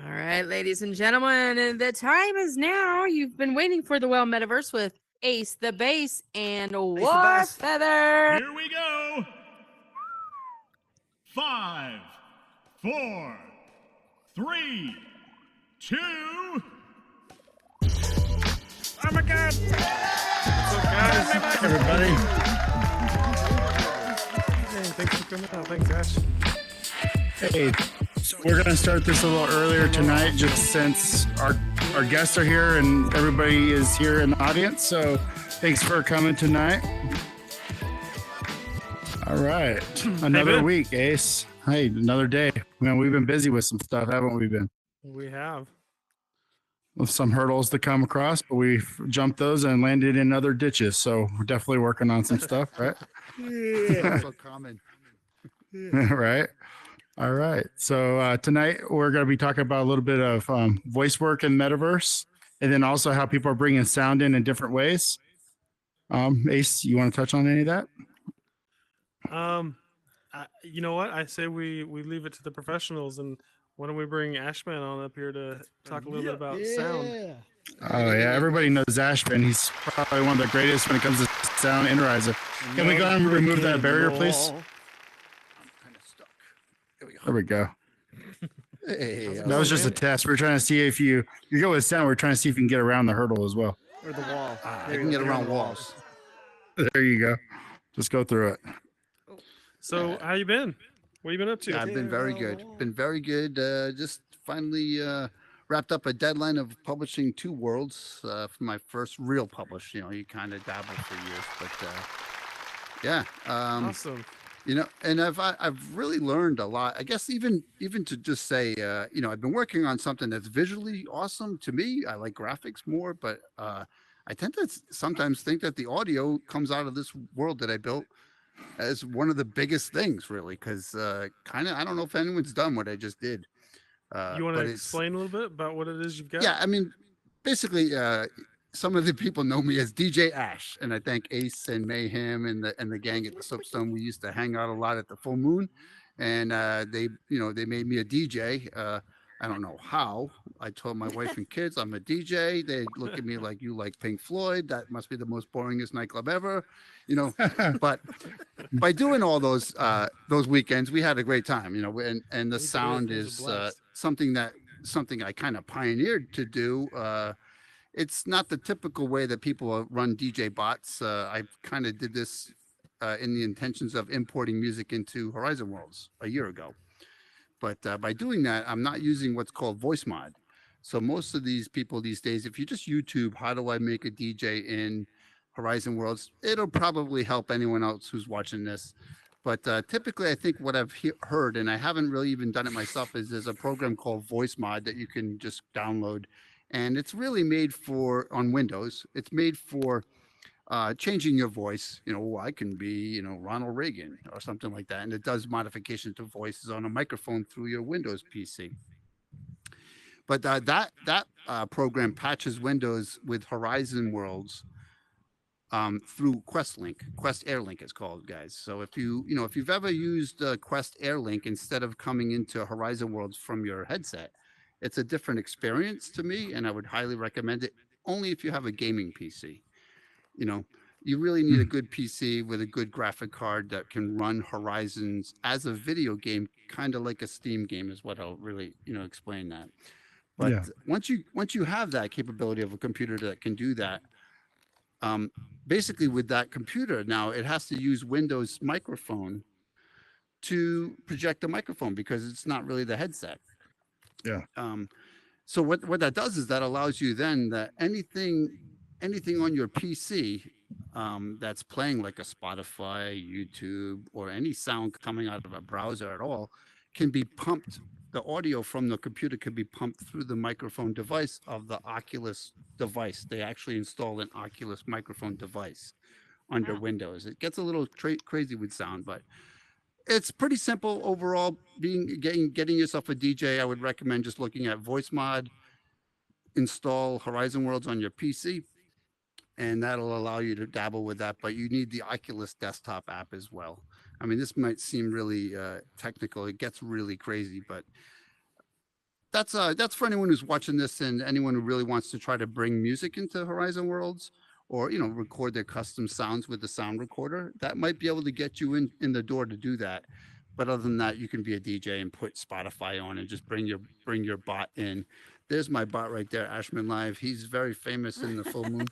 All right, ladies and gentlemen, the time is now. You've been waiting for the Well Metaverse with Ace the Bass and Warfeather. Here we go. 5, 4, 3, 2. Oh my God! What's up, guys? Everybody. Hey, thanks for coming out. Thanks, Ash. Hey, so we're going to start this a little earlier tonight just since our guests are here and everybody is here in the audience. So thanks for coming tonight. All right. Another week, Ace. Hey, another day. Man, we've been busy with some stuff, haven't we been? We have. With some hurdles to come across, but we've jumped those and landed in other ditches. So we're definitely working on some stuff, right? Yeah, so common. Right. All right. So tonight we're going to be talking about a little bit of voice work in metaverse, and then also how people are bringing sound in different ways. Ace, you want to touch on any of that? You know what? I say we leave it to the professionals, and why don't we bring Ashman on up here to talk a little bit about sound? Oh yeah, everybody knows Ashman. He's probably one of the greatest when it comes to sound in Horizon. Can we go ahead and remove that barrier, please? I'm kind of stuck. There we go. Hey, That was just a test. We're trying to see if you go with sound. We're trying to see if you can get around the hurdle as well. or the wall. I can get around walls. There you go. Just go through it. So, how you been? What have you been up to? Yeah, I've been very good. Been very good. Just finally wrapped up a deadline of publishing 2 worlds for my first real publish. You know, you kind of dabble for years, but yeah. Awesome. You know, and I've really learned a lot. I guess even to just say, you know, I've been working on something that's visually awesome to me. I like graphics more, but I tend to sometimes think that the audio comes out of this world that I built as one of the biggest things, really, because kind of I don't know if anyone's done what I just did. You want to explain a little bit about what it is you've got? Yeah, I mean, basically, some of the people know me as DJ Ash, and I thank Ace and Mayhem and the gang at the Soapstone. We used to hang out a lot at the full moon, and they made me a DJ. I don't know how. I told my wife and kids I'm a DJ. They look at me like, you like Pink Floyd. That must be the most boringest nightclub ever, you know. But by doing all those weekends, we had a great time, you know. And the sound is something I kind of pioneered to do. It's not the typical way that people run DJ bots. I kind of did this in the intentions of importing music into Horizon Worlds a year ago. But by doing that, I'm not using what's called voice mod. So most of these people these days, if you just YouTube, how do I make a DJ in Horizon Worlds, it'll probably help anyone else who's watching this. But typically, I think what I've heard, and I haven't really even done it myself, is there's a program called Voice Mod that you can just download. And it's really made for, on Windows, it's made for changing your voice. You know, I can be, you know, Ronald Reagan or something like that. And it does modification to voices on a microphone through your Windows PC. But that program patches Windows with Horizon Worlds through Quest Air Link it's called, guys. So if you've ever used Quest Air Link instead of coming into Horizon Worlds from your headset, it's a different experience to me, and I would highly recommend it only if you have a gaming PC. You know, you really need a good PC with a good graphic card that can run Horizons as a video game, kind of like a Steam game is what I'll really, you know, explain that. But Yeah. once you have that capability of a computer that can do that, basically with that computer now, it has to use Windows microphone to project the microphone because it's not really the headset. Yeah. So what that does is that allows you then that anything on your PC that's playing like a Spotify, YouTube, or any sound coming out of a browser at all can be pumped. The audio from the computer could be pumped through the microphone device of the Oculus device. They actually installed an Oculus microphone device under Windows. It gets a little crazy with sound, but it's pretty simple overall. Getting yourself a DJ, I would recommend just looking at voice mod, install Horizon Worlds on your PC, and that'll allow you to dabble with that. But you need the Oculus desktop app as well. I mean, this might seem really technical. It gets really crazy, but that's for anyone who's watching this and anyone who really wants to try to bring music into Horizon Worlds, or record their custom sounds with the sound recorder. That might be able to get you in the door to do that. But other than that, you can be a DJ and put Spotify on and just bring your bot in. There's my bot right there, Ashman Live. He's very famous in the full moon.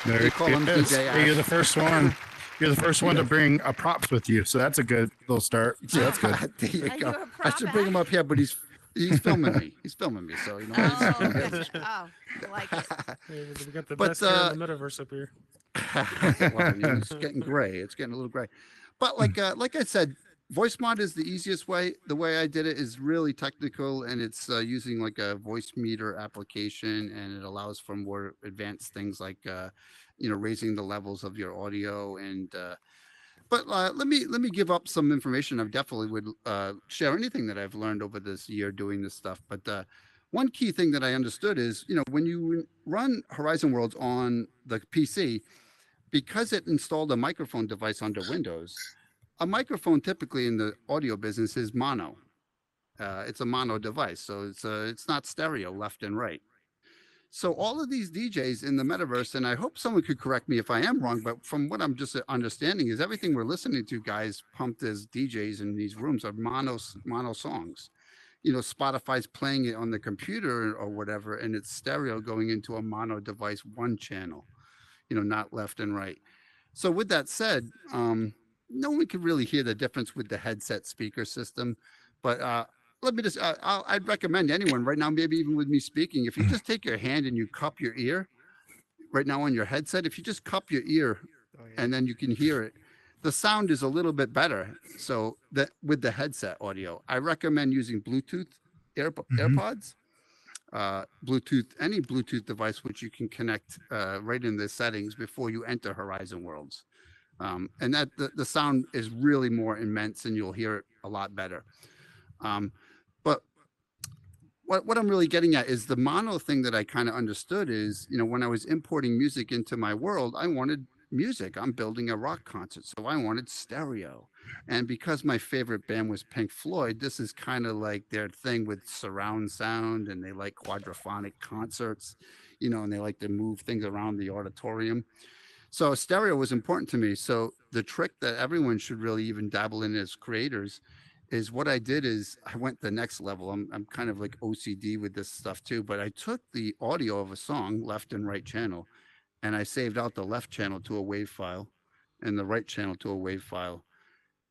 There They it call him is. DJ Hey, you're the Ash. first one. You're the first one to bring props with you, so that's a good little start. So that's good. There you Are you go. a I should bring him up here, but he's filming me. He's filming me, so Oh, gotcha. Oh, I like it. Yeah, we got the But, best hair in the metaverse up here. Well, it's getting gray. It's getting a little gray. But like I said, voice mod is the easiest way. The way I did it is really technical, and it's using like a voice meter application, and it allows for more advanced things like raising the levels of your audio. And but let me give up some information. I definitely would share anything that I've learned over this year doing this stuff. But one key thing that I understood is, when you run Horizon Worlds on the PC, because it installed a microphone device under Windows, a microphone typically in the audio business is mono. It's a mono device, so it's not stereo left and right. So all of these DJs in the metaverse, and I hope someone could correct me if I am wrong, but from what I'm just understanding is everything we're listening to, guys, pumped as DJs in these rooms are mono songs. Spotify's playing it on the computer or whatever, and it's stereo going into a mono device, one channel, not left and right. So with that said, no one can really hear the difference with the headset speaker system, but let me just, I'd recommend anyone right now, maybe even with me speaking, if you just take your hand and you cup your ear right now on your headset, if you just cup your ear and then you can hear it, the sound is a little bit better. So that with the headset audio, I recommend using Bluetooth AirPods, any Bluetooth device, which you can connect right in the settings before you enter Horizon Worlds. And that the sound is really more immense and you'll hear it a lot better. But what I'm really getting at is the mono thing that I kind of understood is, when I was importing music into my world, I wanted music. I'm building a rock concert, so I wanted stereo. And because my favorite band was Pink Floyd, this is kind of like their thing with surround sound, and they like quadraphonic concerts, and they like to move things around the auditorium. So stereo was important to me. So the trick that everyone should really even dabble in as creators is what I did is I went the next level. I'm kind of like OCD with this stuff too, but I took the audio of a song, left and right channel, and I saved out the left channel to a WAV file and the right channel to a WAV file.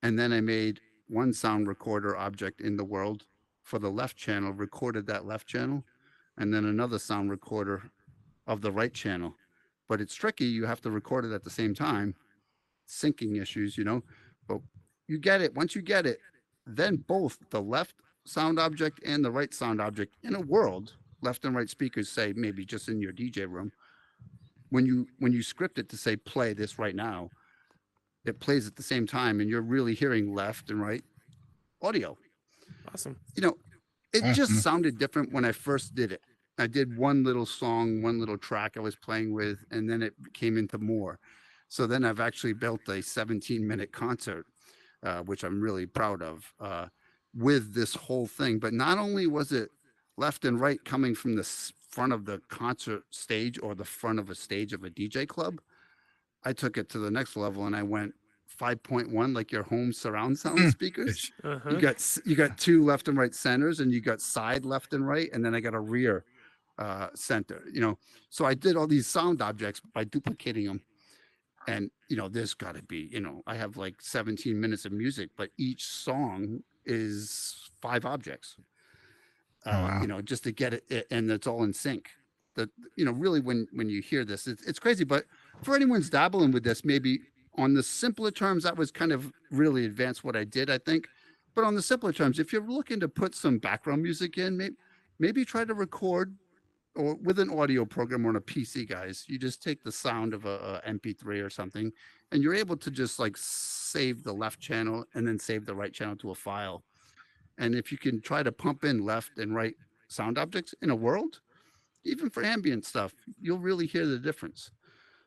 And then I made one sound recorder object in the world for the left channel, recorded that left channel, and then another sound recorder of the right channel. But it's tricky. You have to record it at the same time, syncing issues, but you get it. Once you get it, then both the left sound object and the right sound object in a world, left and right speakers, say maybe just in your DJ room, when you script it to say play this right now, it plays at the same time and you're really hearing left and right audio. Awesome. It just sounded different when I first did it. I did one little song, one little track I was playing with, and then it came into more. So then I've actually built a 17-minute concert, which I'm really proud of, with this whole thing. But not only was it left and right coming from the front of the concert stage or the front of a stage of a DJ club, I took it to the next level and I went 5.1, like your home surround sound speakers. Uh-huh. You got two left and right centers, and you got side left and right, and then I got a rear center. So I did all these sound objects by duplicating them. And there's got to be, I have like 17 minutes of music, but each song is 5 objects. Wow. Just to get it, and it's all in sync. That really, when you hear this, it's crazy. But for anyone's dabbling with this, maybe on the simpler terms, that was kind of really advanced what I did, I think. But on the simpler terms, if you're looking to put some background music in, maybe try to record or with an audio program on a PC, guys. You just take the sound of a MP3 or something, and you're able to just like save the left channel and then save the right channel to a file. And if you can try to pump in left and right sound objects in a world, even for ambient stuff, you'll really hear the difference.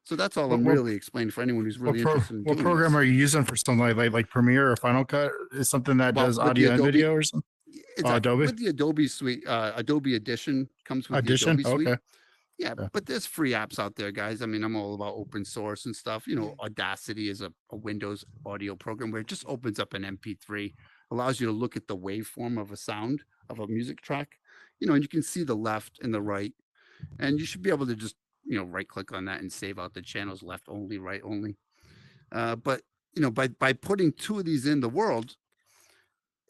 So that's all I'm really explaining for anyone who's really interested in What doing program this. are you using for something like Premiere or Final Cut? Is something that does with the audio and Adobe- video or something? It's Adobe with the Adobe suite. Adobe Edition comes with the Audition. Adobe suite. Okay. Yeah, Yeah. but there's free apps out there, guys. I mean, I'm all about open source and stuff. You know, Audacity is a Windows audio program where it just opens up an MP3, allows you to look at the waveform of a sound of a music track, you know, and you can see the left and the right, and you should be able to just, you know, right click on that and save out the channels left only, right only. But you know, by putting two of these in the world,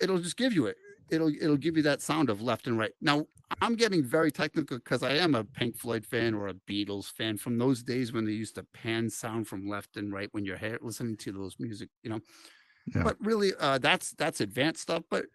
it'll just give you it. It'll give you that sound of left and right. Now I'm getting very technical because I am a Pink Floyd fan or a Beatles fan from those days when they used to pan sound from left and right when you're listening to those music, you know. Yeah. But really, that's advanced stuff. But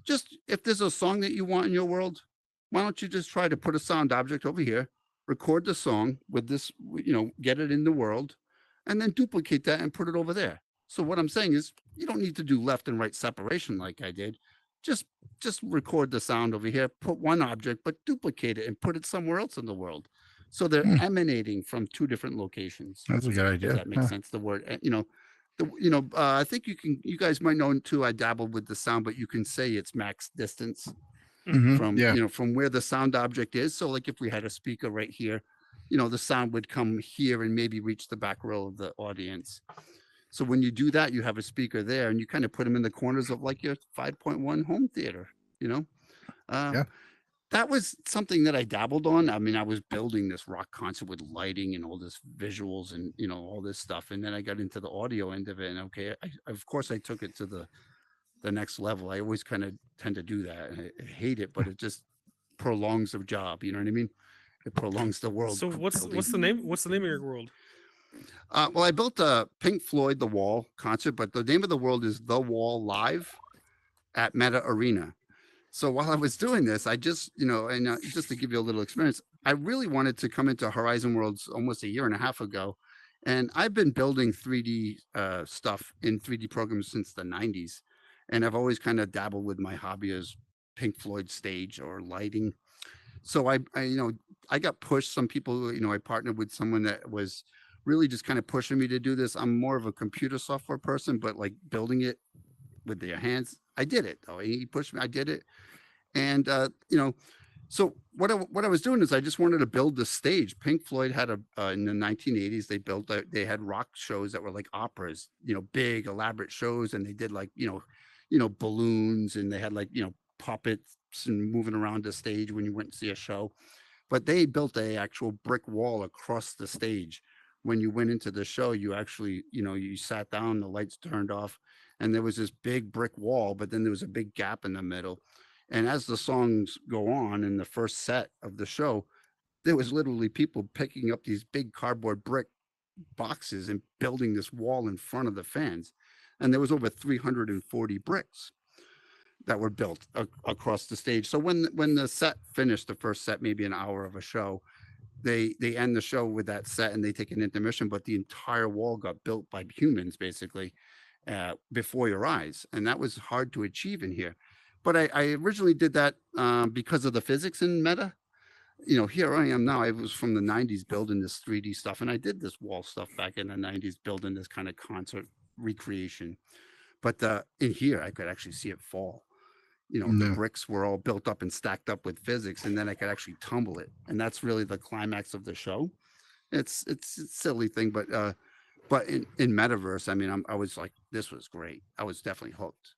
just if there's a song that you want in your world, why don't you just try to put a sound object over here, record the song with this, you know, get it in the world, and then duplicate that and put it over there. So what I'm saying is you don't need to do left and right separation like I did. Just just record the sound over here, put one object, but duplicate it and put it somewhere else in the world. So they're Hmm. emanating from two different locations. That's a good Does idea. that make Yeah. sense? The word, you know, I think you guys might know too. I dabbled with the sound, but you can say it's max distance Mhm. from, Yeah. you know, from where the sound object is. So like if we had a speaker right here, you know, the sound would come here and maybe reach the back row of the audience. So when you do that, you have a speaker there and you kind of put them in the corners of like your 5.1 home theater, you know? Uh, Yeah. that was something that I dabbled on. I mean, I was building this rock concert with lighting and all this visuals and, you know, all this stuff. And then I got into the audio end of it. And okay, of course I took it to the next level. I always kind of tend to do that. And I hate it, but it just prolongs the job. You know what I mean? It prolongs the world. So what's building. what's the name? What's the name of your world? Well, I built a Pink Floyd The Wall concert, but the name of the world is The Wall Live at Meta Arena. So while I was doing this, I just, you know, and just to give you a little experience, I really wanted to come into Horizon Worlds almost a year and a half ago. And I've been building 3D stuff in 3D programs since the 90s. And I've always kind of dabbled with my hobby as Pink Floyd stage or lighting. So you know, I got pushed. Some people, you know, I partnered with someone that was really just kind of pushing me to do this. I'm more of a computer software person, but like building it with their hands, I did it though. He pushed me, I did it. And you know, so what I was doing is I just wanted to build the stage. Pink Floyd had in the 1980s they had rock shows that were like operas, you know, big elaborate shows, and they did like, you know, balloons, and they had like, you know, puppets and moving around the stage when you went to see a show. But they built a actual brick wall across the stage. When you went into the show, you actually, you know, you sat down, the lights turned off, and there was this big brick wall, but then there was a big gap in the middle. And as the songs go on in the first set of the show, there was literally people picking up these big cardboard brick boxes and building this wall in front of the fans. And there was over 340 bricks that were built across the stage. So when the set finished, the first set, maybe an hour of a show, they end the show with that set and they take an intermission, but the entire wall got built by humans basically before your eyes. And that was hard to achieve in here. But I originally did that because of the physics in Meta. You know, here I am now. I was from the 90s building this 3D stuff, and I did this wall stuff back in the 90s, building this kind of concert recreation. But in here, I could actually see it fall. You know, the No. bricks were all built up and stacked up with physics, and then I could actually tumble it. And that's really the climax of the show. It's a silly thing, but in metaverse, I mean, I was like, this was great. I was definitely hooked.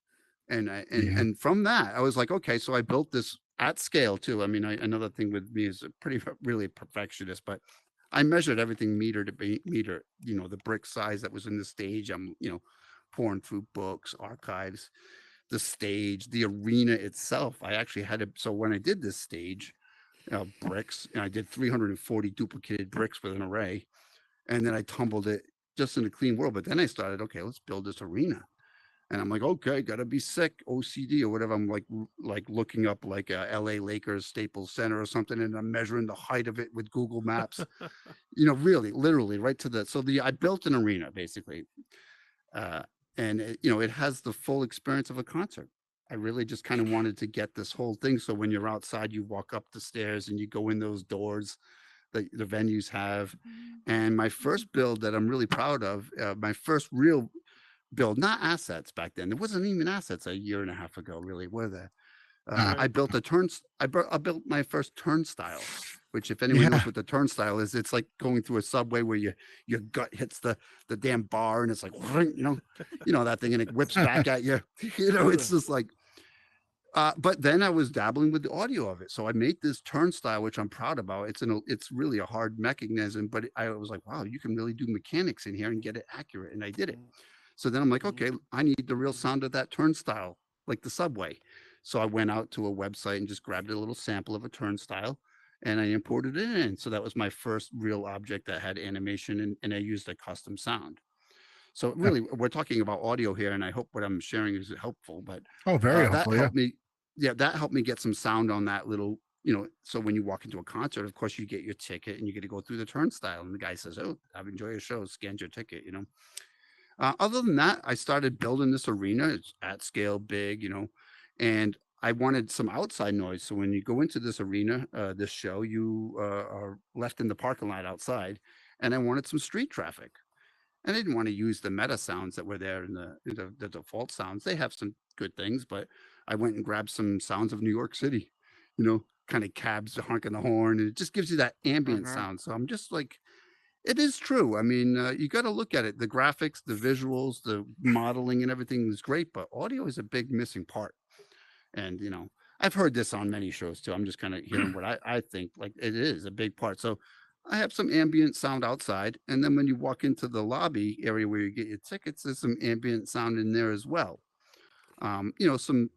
And from that, I was like, okay, so I built this at scale too. I mean, another thing with me is really perfectionist, but I measured everything meter to meter. You know, the brick size that was in the stage. I'm, you know, pouring through books, archives, the stage, the arena itself. I actually had to. So when I did this stage, bricks, and I did 340 duplicated bricks with an array, and then I tumbled it just in a clean world. But then I started, okay, let's build this arena. And I'm like, okay, gotta be sick, OCD or whatever. I'm like looking up like LA Lakers Staples Center or something, and I'm measuring the height of it with Google Maps. You know, really, literally, right to the. So I built an arena basically, and you know, it has the full experience of a concert. I really just kind of wanted to get this whole thing. So when you're outside, you walk up the stairs and you go in those doors that the venues have. And my first build that I'm really proud of, my first real build, not assets back then. There wasn't even assets a year and a half ago, really, were there? I built I built my first turnstile, which if anyone knows Yeah. what the turnstile is, it's like going through a subway where your gut hits the damn bar and it's like, you know that thing, and it whips back at you. You know, it's just like. But then I was dabbling with the audio of it, so I made this turnstile, which I'm proud about. It's really a hard mechanism, but I was like, wow, you can really do mechanics in here and get it accurate, and I did it. So then I'm like, okay, I need the real sound of that turnstile, like the subway. So I went out to a website and just grabbed a little sample of a turnstile and I imported it in. So that was my first real object that had animation and I used a custom sound. So really, we're talking about audio here, and I hope what I'm sharing is helpful. But Oh, very that helpful. Yeah. helped me. Yeah, that helped me get some sound on that little. You know, so when you walk into a concert, of course, you get your ticket and you get to go through the turnstile, and the guy says, "Oh, I've enjoyed your show. Scanned your ticket." You know. Other than that, I started building this arena. It's at scale, big. You know, and I wanted some outside noise. So when you go into this arena, this show, you are left in the parking lot outside, and I wanted some street traffic. And I didn't want to use the meta sounds that were there in the default sounds. They have some good things, but I went and grabbed some sounds of New York City, you know, kind of cabs honking the horn, and it just gives you that ambient sound. So I'm just like, it is true. I mean, you got to look at it. The graphics, the visuals, the modeling, and everything is great, but audio is a big missing part. And you know, I've heard this on many shows too. I'm just kind of hearing what I think. Like it is a big part. So I have some ambient sound outside, and then when you walk into the lobby area where you get your tickets, there's some ambient sound in there as well. You know, some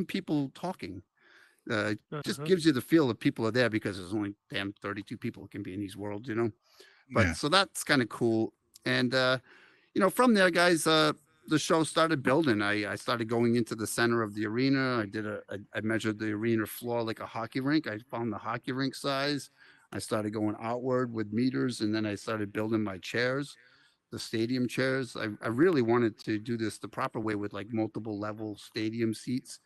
people talking. Just Uh-huh. gives you the feel that people are there because there's only damn 32 people can be in these worlds, you know. But Yeah. so that's kind of cool. And you know, from there, guys, the show started building. I started going into the center of the arena. I measured the arena floor like a hockey rink. I found the hockey rink size. I started going outward with meters, and then I started building my chairs, the stadium chairs. I really wanted to do this the proper way with like multiple level stadium seats,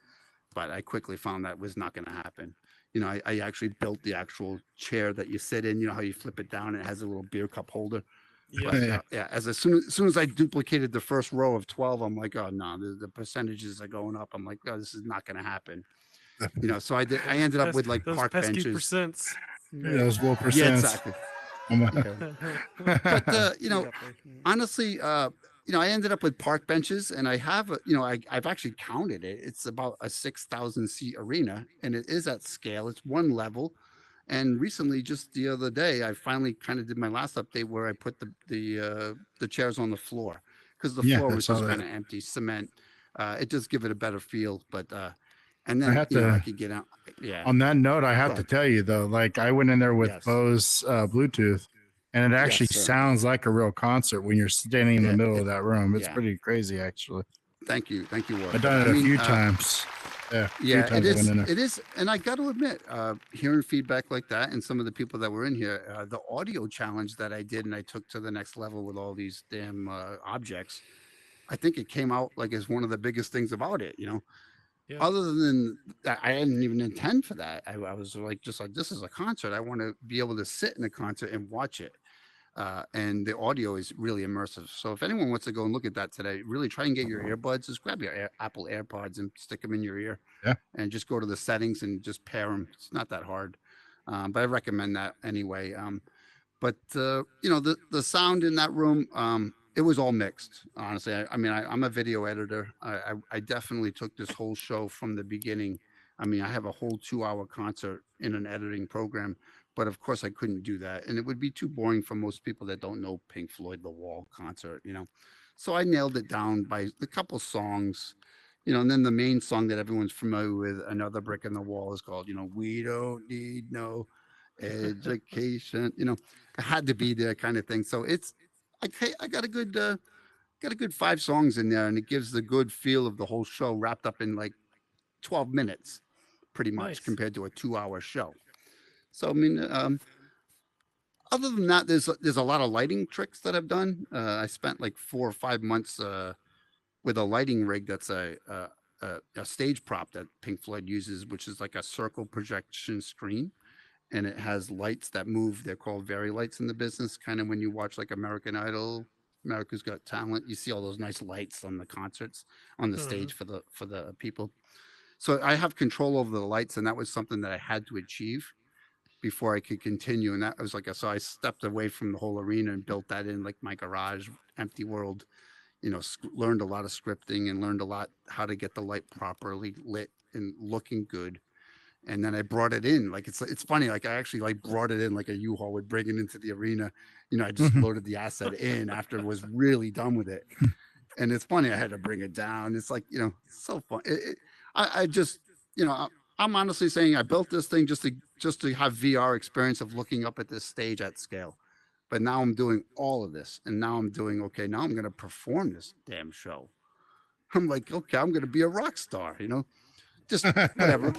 but I quickly found that was not going to happen. You know, I actually built the actual chair that you sit in. You know how you flip it down and it has a little beer cup holder. Yeah. But Yeah. yeah, as soon as I duplicated the first row of 12, I'm like, oh no, the percentages are going up. I'm like, oh, this is not going to happen. You know, so I ended up with like Those park pesky benches. percents. Yeah, those low Yeah, percents. exactly. But you know, honestly, you know, I ended up with park benches, and I have, you know, I've actually counted it. It's about a 6,000 seat arena, and it is at scale. It's one level. And recently, just the other day, I finally kind of did my last update where I put the chairs on the floor because the Yeah, floor I was saw just kind that. of empty cement. It does give it a better feel, but and I then have you know I to. could get out. Yeah, On that note, I go have to ahead. tell you though, like I went in there with Yes, Bose Bluetooth, and it yes, actually sir. sounds like a real concert when you're standing in the Yeah, middle of that room. It's yeah. pretty crazy, actually. Thank you, I've Warfeather. done I it a mean, few times. Yeah, a few yeah, times I went in there. it is, and I got to admit, hearing feedback like that, and some of the people that were in here, the audio challenge that I did, and I took to the next level with all these damn objects. I think it came out like as one of the biggest things about it. You know, Yeah. other than that, I didn't even intend for that. I was like, just like this is a concert. I want to be able to sit in a concert and watch it. And the audio is really immersive. So if anyone wants to go and look at that today, really try and get your earbuds. Just grab your Apple AirPods and stick them in your ear, Yeah. and just go to the settings and just pair them. It's not that hard, but I recommend that anyway. But you know, the sound in that room, it was all mixed. Honestly, I mean, I'm a video editor. I definitely took this whole show from the beginning. I mean, I have a whole 2 hour concert in an editing program, but of course I couldn't do that, and it would be too boring for most people that don't know Pink Floyd The Wall concert. You know, so I nailed it down by a couple songs. You know, and then the main song that everyone's familiar with, Another Brick in the Wall, is called, you know, We Don't Need No Education. You know, it had to be there kind of thing. So it's I got a good 5 songs in there, and it gives the good feel of the whole show wrapped up in like 12 minutes, pretty much Nice. compared to a 2 hour show. So I mean, other than that, there's a lot of lighting tricks that I've done. I spent like 4 or 5 months with a lighting rig that's a stage prop that Pink Floyd uses, which is like a circle projection screen, and it has lights that move. They're called Very Lights in the business. Kind of when you watch like American Idol, America's Got Talent, you see all those nice lights on the concerts on the Uh-huh. stage for the people. So I have control over the lights, and that was something that I had to achieve before I could continue. And that was like, so I stepped away from the whole arena and built that in like my garage, empty world, learned a lot of scripting and learned a lot how to get the light properly lit and looking good. And then I brought it in. Like, it's funny. Like, I actually like brought it in like a U-Haul would bring it into the arena. I just loaded the asset in after I was really done with it. And it's funny, I had to bring it down. It's like, it's so fun. I just, I'm honestly saying I built this thing just to have VR experience of looking up at this stage at scale. But now I'm doing all of this, and now I'm doing, okay, now I'm going to perform this damn show. I'm like, okay, I'm going to be a rock star, just whatever.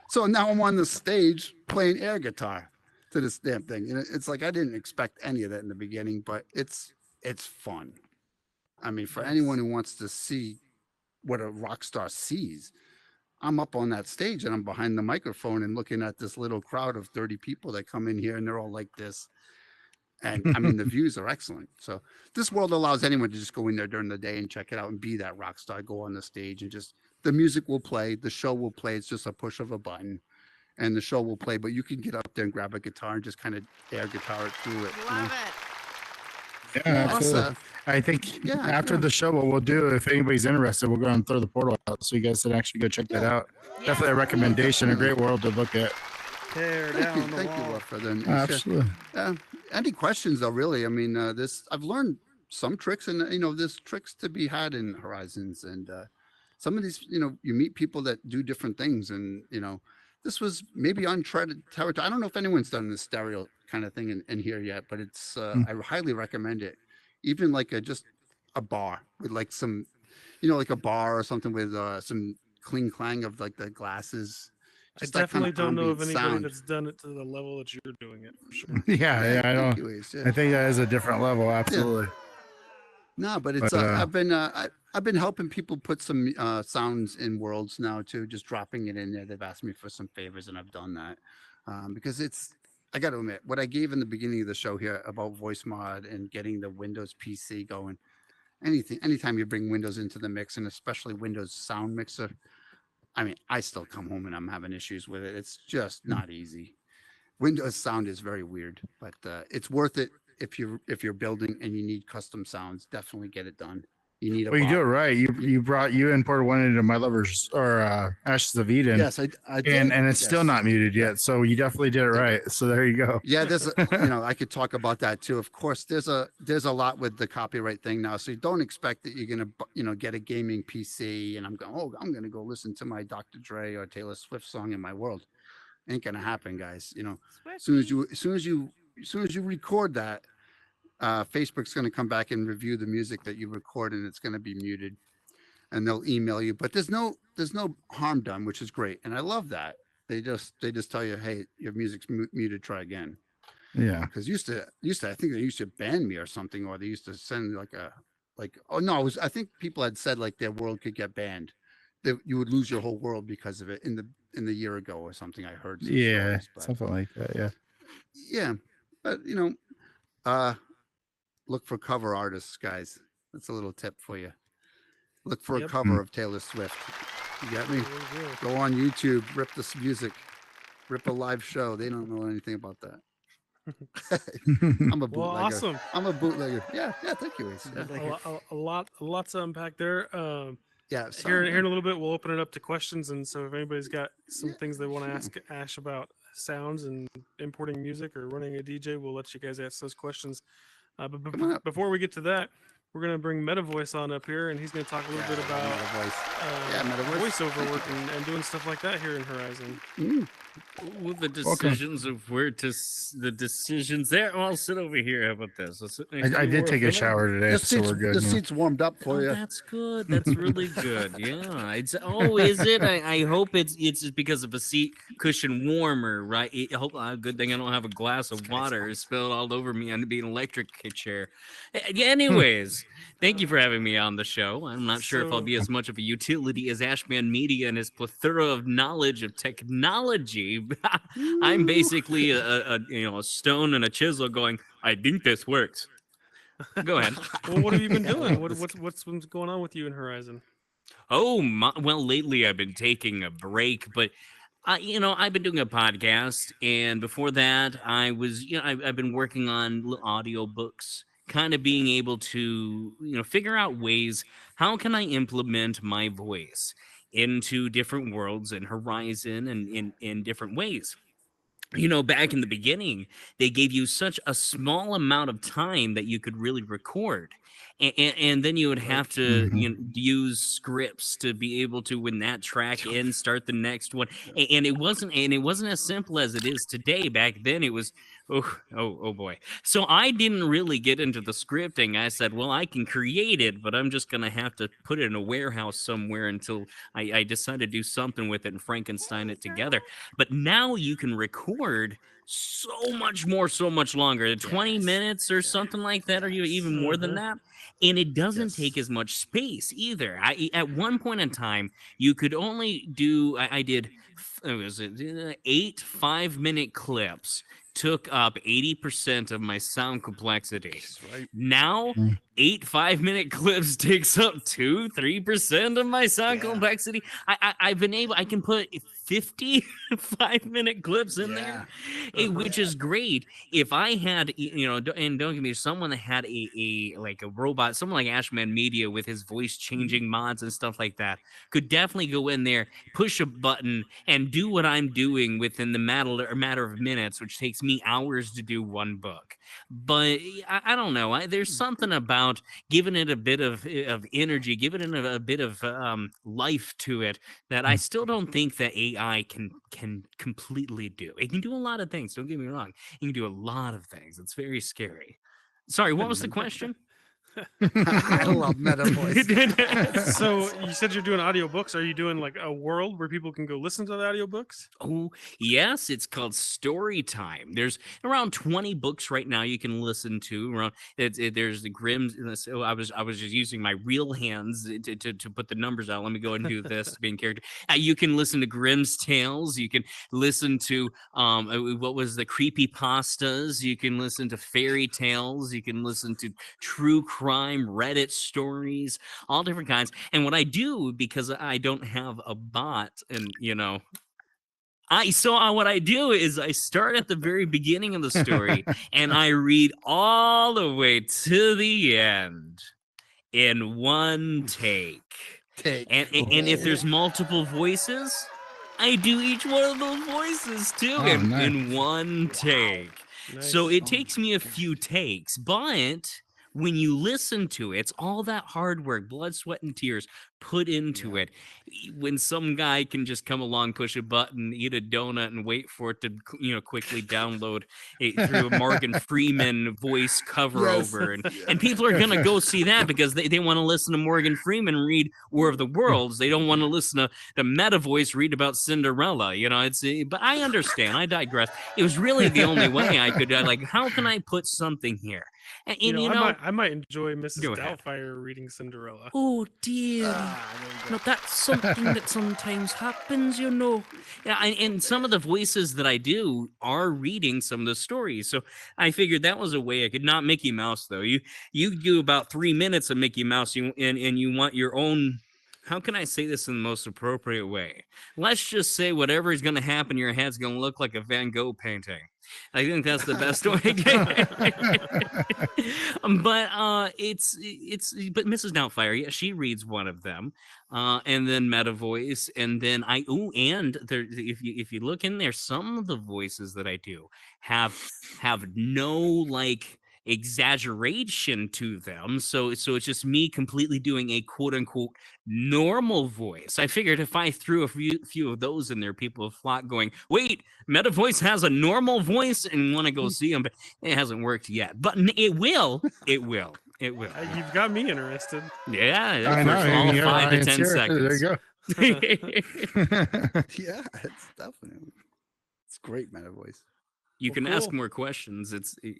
So now I'm on the stage playing air guitar to this damn thing. And it's like, I didn't expect any of that in the beginning, but it's fun. I mean, for anyone who wants to see what a rock star sees, I'm up on that stage and I'm behind the microphone and looking at this little crowd of 30 people that come in here, and they're all like this. And I mean, the views are excellent. So this world allows anyone to just go in there during the day and check it out and be that rock star, go on the stage, and just, the music will play, the show will play. It's just a push of a button and the show will play, but you can get up there and grab a guitar and just kind of air guitar it through it. Love it. Yeah, absolutely. I think after the show, what we'll do, if anybody's interested, we'll go and throw the portal out so you guys can actually go check that out. Definitely a recommendation, a great world to look at. Tear down the Thank you, wall. Warfeather. Absolutely. Any questions though, really? I mean, I've learned some tricks, and there's tricks to be had in Horizons, and some of these, you meet people that do different things, and this was maybe uncharted territory. I don't know if anyone's done this stereo kind of thing in here yet, but it's I highly recommend it. Even like just a bar with like some, like a bar or something with some cling clang of like the glasses. I Just that kind definitely don't know of ambient anybody sound. that's done it to the level that you're doing it, for sure. Yeah, I don't. Anyways, I think that is a different level. Absolutely. No, but it's I've been helping people put some sounds in worlds now too, just dropping it in there. They've asked me for some favors, and I've done that because I got to admit, what I gave in the beginning of the show here about voice mod and getting the Windows PC going. Anytime you bring Windows into the mix, and especially Windows Sound Mixer, I mean, I still come home and I'm having issues with it. It's just not easy. Windows sound is very weird, but it's worth it if you're building and you need custom sounds. Definitely get it done. You need a Well, you bot. do it right. You imported one into my lovers or Ashes of Eden. Yes, I did. and it's still Yes. not muted yet. So you definitely did it right. So there you go. Yeah, there's I could talk about that too. Of course, there's a lot with the copyright thing now. So you don't expect that you're gonna get a gaming PC and I'm gonna go listen to my Dr. Dre or Taylor Swift song in my world. Ain't gonna happen, guys. As soon as you record that, Facebook's gonna come back and review the music that you record, and it's gonna be muted, and they'll email you. But there's no harm done, which is great, and I love that. They just tell you, hey, your music's muted. Try again. Yeah. Because I think they used to ban me or something, or they used to send I think people had said like their world could get banned, that you would lose your whole world because of it in the year ago or something. I heard. Some Yeah. stories, but, Something like that. Yeah. yeah, but look for cover artists, guys. That's a little tip for you. Look for a cover of Taylor Swift. You got me? Go on YouTube, rip this music, rip a live show. They don't know anything about that. I'm a bootlegger. Well, awesome. I'm a bootlegger. Yeah, thank you, Ace. Yeah. A lot to unpack there. Yeah, Here in a little bit, we'll open it up to questions, and so if anybody's got some things they want to ask Ash about sounds and importing music or running a DJ, we'll let you guys ask those questions. But before we get to that, we're going to bring MetaVoice on up here, and he's going to talk a little bit about MetaVoice. voiceover work and doing stuff like that here in Horizon. Well, the decisions of where to the decisions there. I'll sit over here. How about this? I'll sit next to I you, did take a Warfeather. shower today, so we're good. The yeah. seat's warmed up for Oh, you. that's good. That's really good. Yeah. Is it? I hope it's just because of a seat cushion warmer, right? I hope. Good thing I don't have a glass of water spilled all over me on an electric chair. Anyways, thank you for having me on the show. I'm not sure if I'll be as much of a utility as Ashman Media and his plethora of knowledge of technology. I'm basically a stone and a chisel going, I think this works. Go ahead. Well, what have you been doing? What's been going on with you in Horizon? Oh, well, lately I've been taking a break, but I've been doing a podcast, and before that, I was, I've been working on audio books, kind of being able to, figure out ways how can I implement my voice into different worlds and horizon and in different ways. Back in the beginning, they gave you such a small amount of time that you could really record. And then you would have to use scripts to be able to, when that track ends, start the next one. And it wasn't as simple as it is today. Back then it was oh boy. So I didn't really get into the scripting. I said, well, I can create it, but I'm just gonna have to put it in a warehouse somewhere until I decide to do something with it and Frankenstein it together. But now you can record so much more, so much longer, 20 minutes or something like that, or even more than that. And it doesn't take as much space either. At one point in time, you could only do, I did, was it 8 5-minute clips, took up 80% of my sound complexity. Right. Now, 8 5-minute clips takes up 2-3% of my sound complexity. I've been able, I can put 50 5-minute clips in there, which is great. If I had, and don't get me, someone that had a like a robot, someone like Ashman Media with his voice changing mods and stuff like that, could definitely go in there, push a button, and do what I'm doing within the matter of minutes, which takes me hours to do one book. But I don't know. There's something about giving it a bit of energy, giving it a bit of life to it that I still don't think that AI can completely do. It can do a lot of things. Don't get me wrong. It can do a lot of things. It's very scary. Sorry, what was the question? I love MetaVoice. So you said you're doing audiobooks. Are you doing like a world where people can go listen to the audiobooks? Oh, yes, it's called Story Time. There's around 20 books right now you can listen to. There's the Grimm's. So I was just using my real hands to put the numbers out. Let me go ahead and do this to be in character. You can listen to Grimm's Tales. You can listen to what was the creepy pastas. You can listen to fairy tales. You can listen to true crime, Reddit stories, all different kinds. And what I do, because I don't have a bot, and what I do is I start at the very beginning of the story and I read all the way to the end in one take. And if there's multiple voices, I do each one of those voices too in one take. Nice. So it takes me a few takes, but when you listen to it, it's all that hard work, blood, sweat, and tears put into it. When some guy can just come along, push a button, eat a donut, and wait for it to, quickly download through a Morgan Freeman voice cover over, and people are gonna go see that because they want to listen to Morgan Freeman read War of the Worlds. They don't want to listen to MetaVoice read about Cinderella. But I understand. I digress. It was really the only way I could. How can I put something here? And I might enjoy Mrs. Doubtfire reading Cinderella. Oh dear, no, that's something that sometimes happens, Yeah, and some of the voices that I do are reading some of the stories, so I figured that was a way I could. Not Mickey Mouse though. You do about 3 minutes of Mickey Mouse, and you want your own. How can I say this in the most appropriate way? Let's just say whatever is going to happen in your head's going to look like a Van Gogh painting. I think that's the best way. But Mrs. Doubtfire, she reads one of them, and then MetaVoice, and then if you look in there, some of the voices that I do have no exaggeration to them, so it's just me completely doing a quote unquote normal voice. I figured if I threw a few of those in there, people would flock going, wait, MetaVoice has a normal voice, and want to go see them, but it hasn't worked yet. But it will. You've got me interested. Yeah, I know. all 5 to 10 seconds. There you go. Yeah, it's definitely. It's great, MetaVoice. You can ask more questions.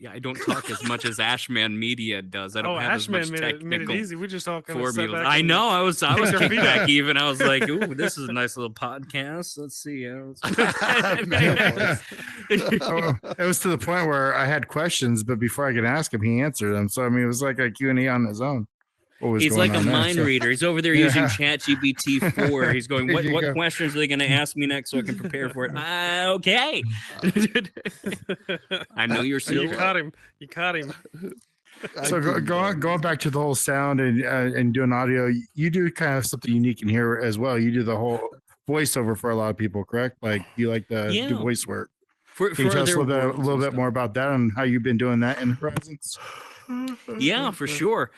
I don't talk as much as Ashman Media does. I don't have Ashman as much technical made it easy. We just all kind of sat back. I know. I was kicked back even. I was like, "Ooh, this is a nice little podcast." Let's see. It was to the point where I had questions, but before I could ask him, he answered them. So it was like a Q&A on his own. what was He's going like a on there. mind So- reader. He's over there Yeah. using ChatGPT 4. He's going, There you what go. questions are they going to ask me next so I can prepare for it? Okay. I know your You secret. caught him. You caught him. So going back to the whole sound and doing audio, you do kind of something unique in here as well. You do the whole voiceover for a lot of people, correct? Like you like to Yeah. do voice work. For Can you tell us their a worlds little and bit stuff. more about that and how you've been doing that in Horizons? Yeah, for sure.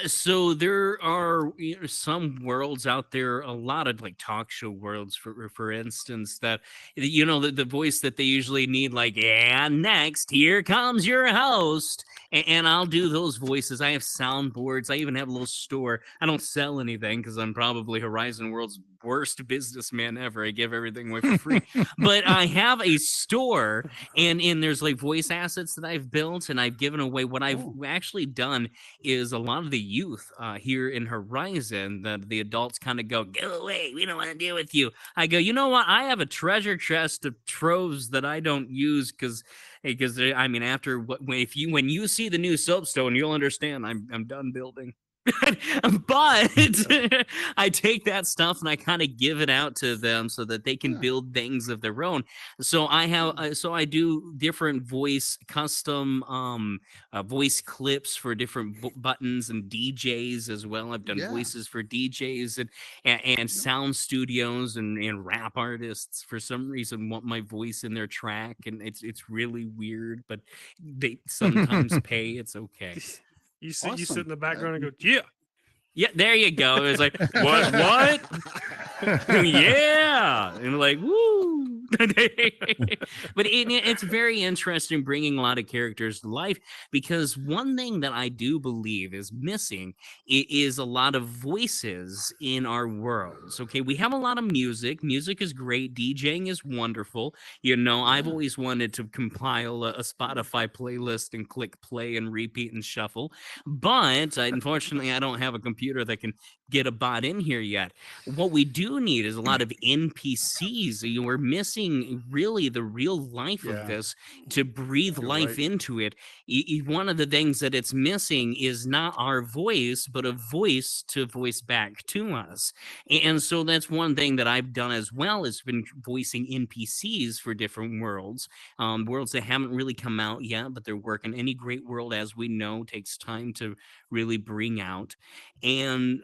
So there are some worlds out there, a lot of like talk show worlds, for instance, that the voice that they usually need, like, yeah, next, here comes your host. And I'll do those voices. I have soundboards. I even have a little store. I don't sell anything because I'm probably Horizon World's worst businessman ever. I give everything away for free. But I have a store, and there's like voice assets that I've built, and I've given away. What I've actually done is a lot of the youth here in Horizon, that the adults kind of go away, we don't want to deal with you. I go, you know what? I have a treasure chest of troves that I don't use because I mean, after when you see the new soapstone, you'll understand I'm done building. But I take that stuff and I kind of give it out to them so that they can build things of their own. So I do different custom voice clips for different buttons and DJs as well. I've done voices for DJs and sound studios and rap artists for some reason want my voice in their track, and it's really weird, but they sometimes pay. It's okay. You sit Awesome. in the background and go, yeah. Yeah, there you go. It's like, what? Yeah. And like, woo. But it's very interesting bringing a lot of characters to life, because one thing that I do believe is missing is a lot of voices in our worlds. Okay, we have a lot of music. Music is great. DJing is wonderful. I've always wanted to compile a Spotify playlist and click play and repeat and shuffle. But unfortunately, I don't have a computer that can get a bot in here yet. What we do need is a lot of NPCs. We're missing really the real life of this to breathe life into it. One of the things that it's missing is not our voice, but a voice to voice back to us. And so that's one thing that I've done as well, has been voicing NPCs for different worlds, worlds that haven't really come out yet, but they're working. Any great world, as we know, takes time to really bring out. And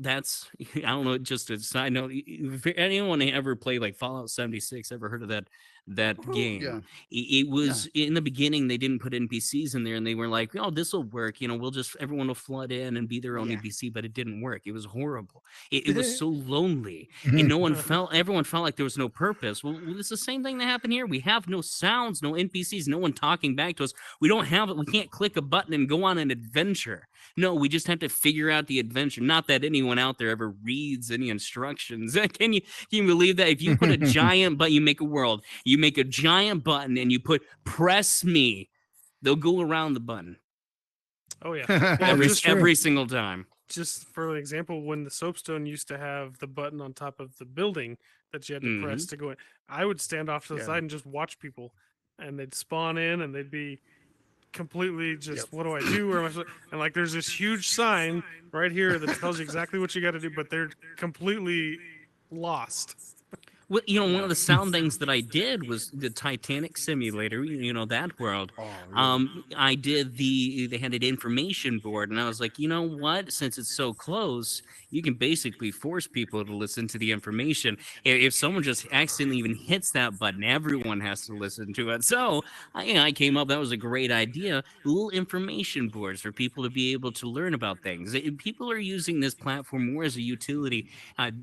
that's, I don't know, just a side note, if anyone ever played like Fallout 76, ever heard of that game? It was in the beginning, they didn't put NPCs in there, and they were like, oh, this will work, everyone will flood in and be their own NPC, but it didn't work. It was horrible. It was so lonely, and everyone felt like there was no purpose. Well, it's the same thing that happened here. We have no sounds, no NPCs, no one talking back to us. We can't click a button and go on an adventure. No, we just have to figure out the adventure. Not that anyone out there ever reads any instructions. Can you believe that? If you put a giant button, you make a world, you make a giant button and you put press me, they'll go around the button. Oh yeah. every single time. Just for an example, when the soapstone used to have the button on top of the building that you had to press to go in, I would stand off to the side and just watch people, and they'd spawn in and they'd be completely just, what do I do? Where am I supposed-" And like, there's this huge sign right here that tells you exactly what you got to do, but they're completely lost. Well, one of the sound things that I did was the Titanic simulator, that world. I did they had an information board, and I was like, you know what? Since it's so close, you can basically force people to listen to the information. If someone just accidentally even hits that button, everyone has to listen to it. So I came up, that was a great idea. Little information boards for people to be able to learn about things. People are using this platform more as a utility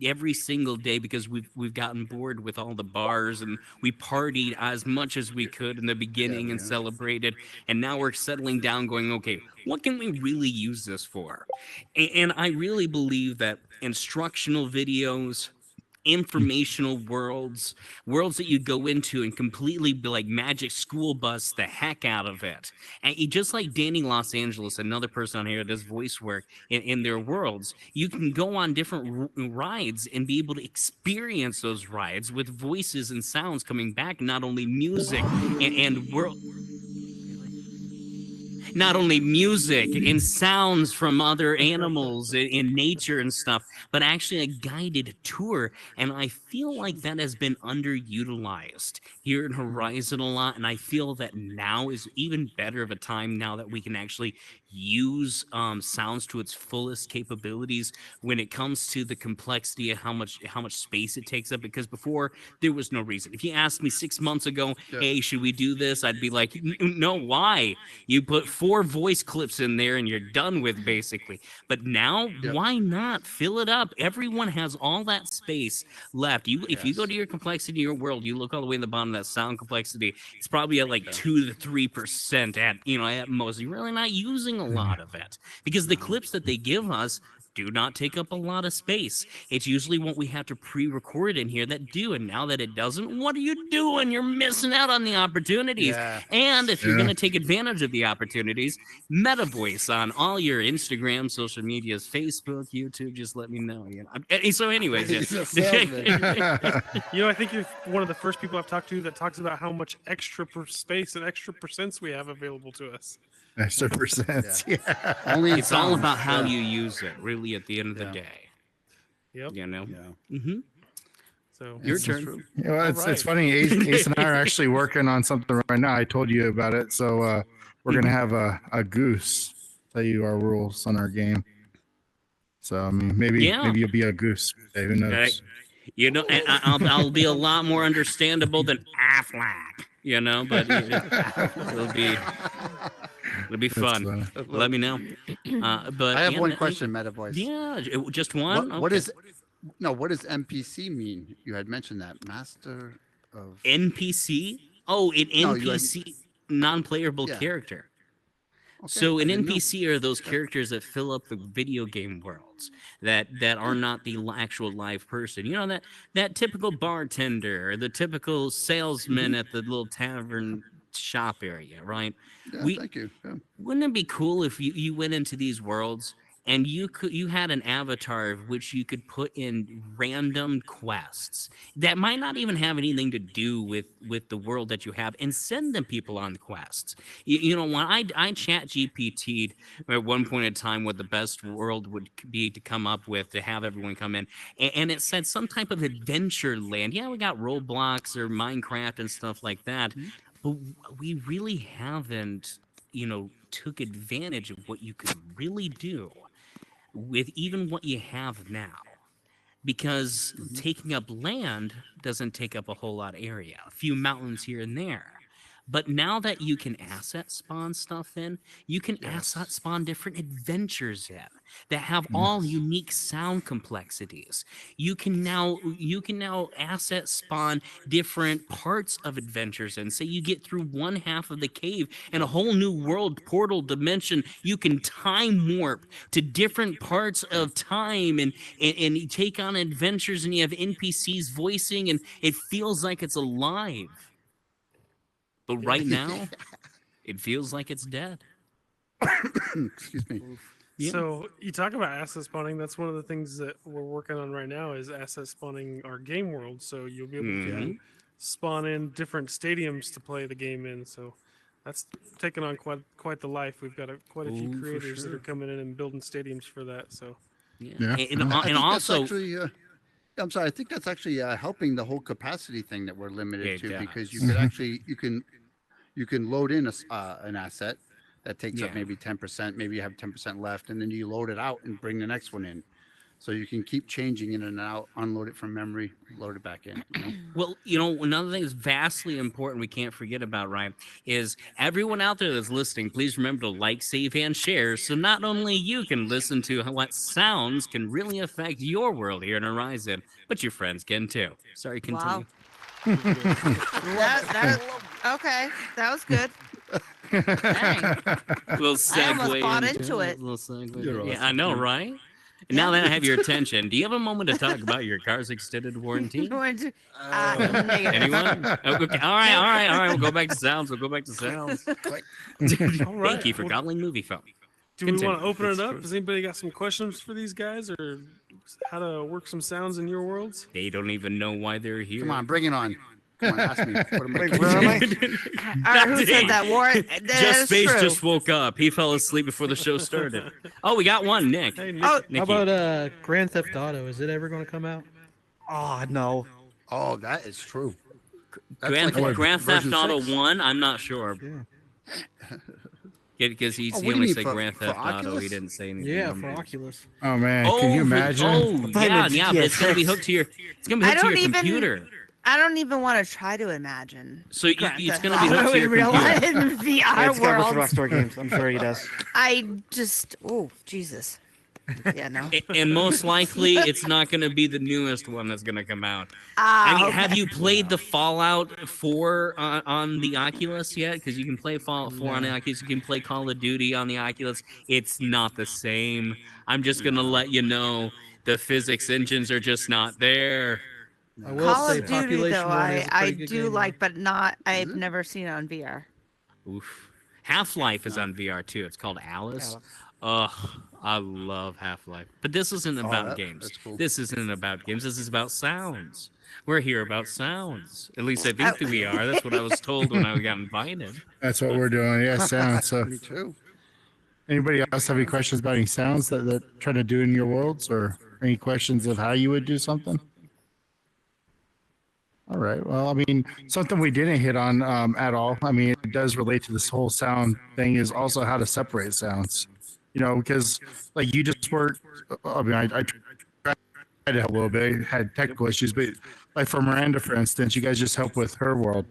every single day, because we've gotten bored with all the bars, and we partied as much as we could in the beginning and celebrated, and now we're settling down going, okay, what can we really use this for? And I really believe that instructional videos, informational worlds that you go into and completely be like magic school bus the heck out of it. And just like Danny Los Angeles, another person on here that does voice work in their worlds, you can go on different rides and be able to experience those rides with voices and sounds coming back, not only music and world. not only music and sounds from other animals in nature and stuff, but actually a guided tour. And I feel like that has been underutilized here in Horizon a lot. And I feel that now is even better of a time now that we can actually use sounds to its fullest capabilities when it comes to the complexity of how much space it takes up. Because before there was no reason. If you asked me 6 months ago, hey, should we do this? I'd be like, no, why? You put 4 voice clips in there and you're done with basically. But now, why not fill it up? Everyone has all that space left. If you go to your complexity, your world, you look all the way in the bottom of that sound complexity, it's probably at like 2 to 3% at most. You're really not using a lot of it because the clips that they give us do not take up a lot of space. It's usually what we have to pre-record in here that do, and now that it doesn't, what are you doing? You're missing out on the opportunities. And if you're going to take advantage of the opportunities, MetaVoice on all your Instagram, social medias, Facebook, YouTube, just let me know. So anyways, I think you're one of the first people I've talked to that talks about how much extra space and extra percents we have available to us. Extra percents. Yeah. Only it's all about how you use it, really, at the end of the day. Yep. Mm-hmm. So your turn. It's funny. Ace and I are actually working on something right now. I told you about it. So we're gonna have a goose tell you our rules on our game. So I mean, maybe you'll be a goose. Who knows? And I'll be a lot more understandable than Affleck. But it'll be fun. Let me know. But I have one question, MetaVoice. Yeah, just one. What does NPC mean? You had mentioned that master of NPC. Oh, an NPC, non-playable character. Okay. So an NPC are those characters that fill up the video game worlds that are not the actual live person. That typical bartender or the typical salesman at the little tavern shop area, right? Yeah, thank you. Yeah. Wouldn't it be cool if you went into these worlds and you had an avatar of which you could put in random quests that might not even have anything to do with the world that you have, and send them people on quests. When I chat GPT'd at one point in time what the best world would be to come up with to have everyone come in, and it said some type of adventure land. Yeah, we got Roblox or Minecraft and stuff like that, but we really haven't took advantage of what you could really do with even what you have now, because taking up land doesn't take up a whole lot of area, a few mountains here and there. But now that you can asset spawn stuff in, you can asset spawn different adventures in that have all unique sound complexities. You can now asset spawn different parts of adventures in. Say you get through one half of the cave and a whole new world portal dimension, you can time warp to different parts of time and you take on adventures, and you have NPCs voicing, and it feels like it's alive. But right now, it feels like it's dead. Excuse me. Yeah. So you talk about asset spawning. That's one of the things that we're working on right now is asset spawning our game world. So you'll be able to spawn in different stadiums to play the game in. So that's taken on quite the life. We've got quite a few creators that are coming in and building stadiums for that. So and also. I'm sorry. I think that's actually helping the whole capacity thing that we're limited to, because you could actually you can load in an asset that takes up maybe 10%. Maybe you have 10% left, and then you load it out and bring the next one in. So you can keep changing in and out, unload it from memory, load it back in. Well, another thing that's vastly important we can't forget about, Ryan, is everyone out there that's listening, please remember to like, save, and share, so not only you can listen to what sounds can really affect your world here in Horizon, but your friends can too. Sorry, continue. Wow. Okay, that was good. Little segue. I almost bought into it. Little segue. Yeah, I know, right? Now that I have your attention, do you have a moment to talk about your car's extended warranty? Negative. Anyone? Okay. All right. We'll go back to sounds. Thank you for calling Movie Phone. Do we want to open it up? Has anybody got some questions for these guys, or how to work some sounds in your worlds? They don't even know why they're here. Come on, bring it on. Come on, ask me. What am I? Wait, kidding? where am I? Who said that? Warren? That Just is Space true. just woke up. He fell asleep before the show started. Oh, we got one, Nick. Hey, Nick. Oh, Nikki. How about Grand Theft Auto? Is it ever going to come out? Oh no. Oh, that is true. That's Grand, like Grand Theft version Auto 6. 1? I'm not sure. Yeah. Because he Oh, what do you only mean, said for- Grand for Theft Auto. He Oculus? didn't say anything. Yeah, on for it. Oculus. Oh man, Oh, can you for- imagine? Oh, thought you yeah, meant yeah, but it's gonna be GTA hooked to your. It's gonna be I hooked to don't your even- computer. I don't even want to try to imagine. So you, Grand it's Theft gonna be Auto hooked to in your real life computer. in VR Yeah, it's got world. Rockstar games. I'm sure he does. I just, oh Jesus. Yeah, no. And most likely, it's not gonna be the newest one that's gonna come out. I mean, have you played the Fallout 4 on the Oculus yet? Because you can play Fallout 4 on the Oculus. You can play Call of Duty on the Oculus. It's not the same. I'm just gonna let you know the physics engines are just not there. I will Call say of Duty Population though, One is a I pretty good do game, like, but not. I've it? never seen it on VR. Oof. Half-Life is on VR too. It's called Alice. Ugh, I love Half-Life. But this isn't about games. That's cool. This isn't about games. This is about sounds. We're here about sounds. At least I think that we are. That's what I was told when I got invited. That's what we're doing. Yeah, sound. So, Me too. anybody else have any questions about any sounds that they're trying to do in your worlds, or any questions of how you would do something? All right. Well, I mean, something we didn't hit on at all. I mean, it does relate to this whole sound thing. Is also how to separate sounds. You know, because like you just worked. I mean, I tried to help a little bit. Had technical issues, but like for Miranda, for instance, you guys just helped with her world.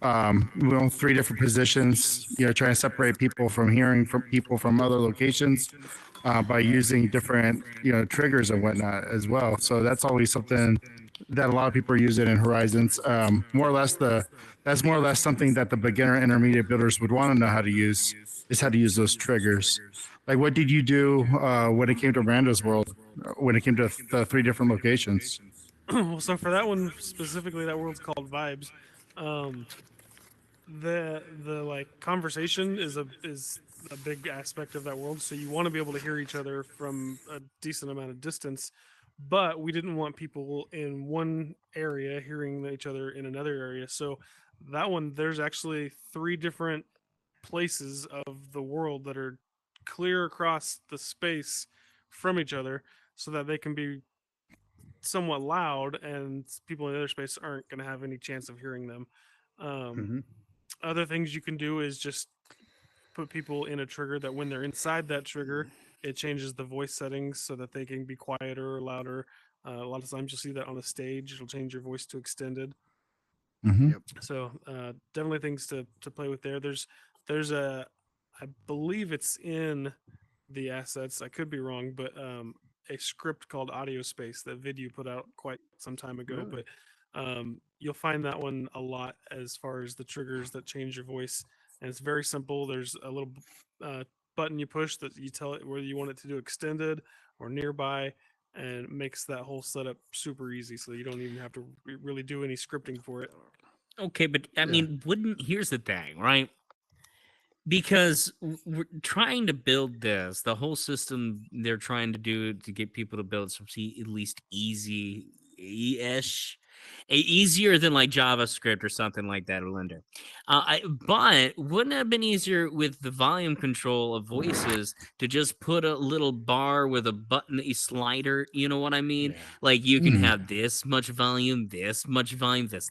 We own 3 different positions. You know, trying to separate people from hearing from people from other locations by using different triggers and whatnot as well. So that's always something that a lot of people are using in Horizons. More or less that's more or less something that the beginner intermediate builders would want to know how to use, is how to use those triggers. Like, what did you do when it came to Miranda's world, when it came to the 3 different locations? Well, so for that one specifically, that world's called Vibes. The like conversation is a big aspect of that world. So you want to be able to hear each other from a decent amount of distance, but we didn't want people in one area hearing each other in another area. So that one, there's actually 3 different places of the world that are clear across the space from each other, so that they can be somewhat loud, and people in the other space aren't going to have any chance of hearing them. Other things you can do is just put people in a trigger that when they're inside that trigger, it changes the voice settings so that they can be quieter or louder. A lot of times you'll see that on the stage. It'll change your voice to extended. So definitely things to play with there. There's a, I believe it's in the assets. I could be wrong, but a script called Audio Space that Vidu put out quite some time ago. Really? But you'll find that one a lot as far as the triggers that change your voice, and it's very simple. There's a little button you push that you tell it whether you want it to do extended or nearby, and it makes that whole setup super easy, so you don't even have to really do any scripting for it. Okay, but I mean, here's the thing, right? Because we're trying to build this, the whole system they're trying to do to get people to build some at least easy-ish, easier than like JavaScript or something like that, or Blender. But wouldn't it have been easier with the volume control of voices to just put a little bar with a button slider? You know what I mean? Yeah. Like you can have this much volume, this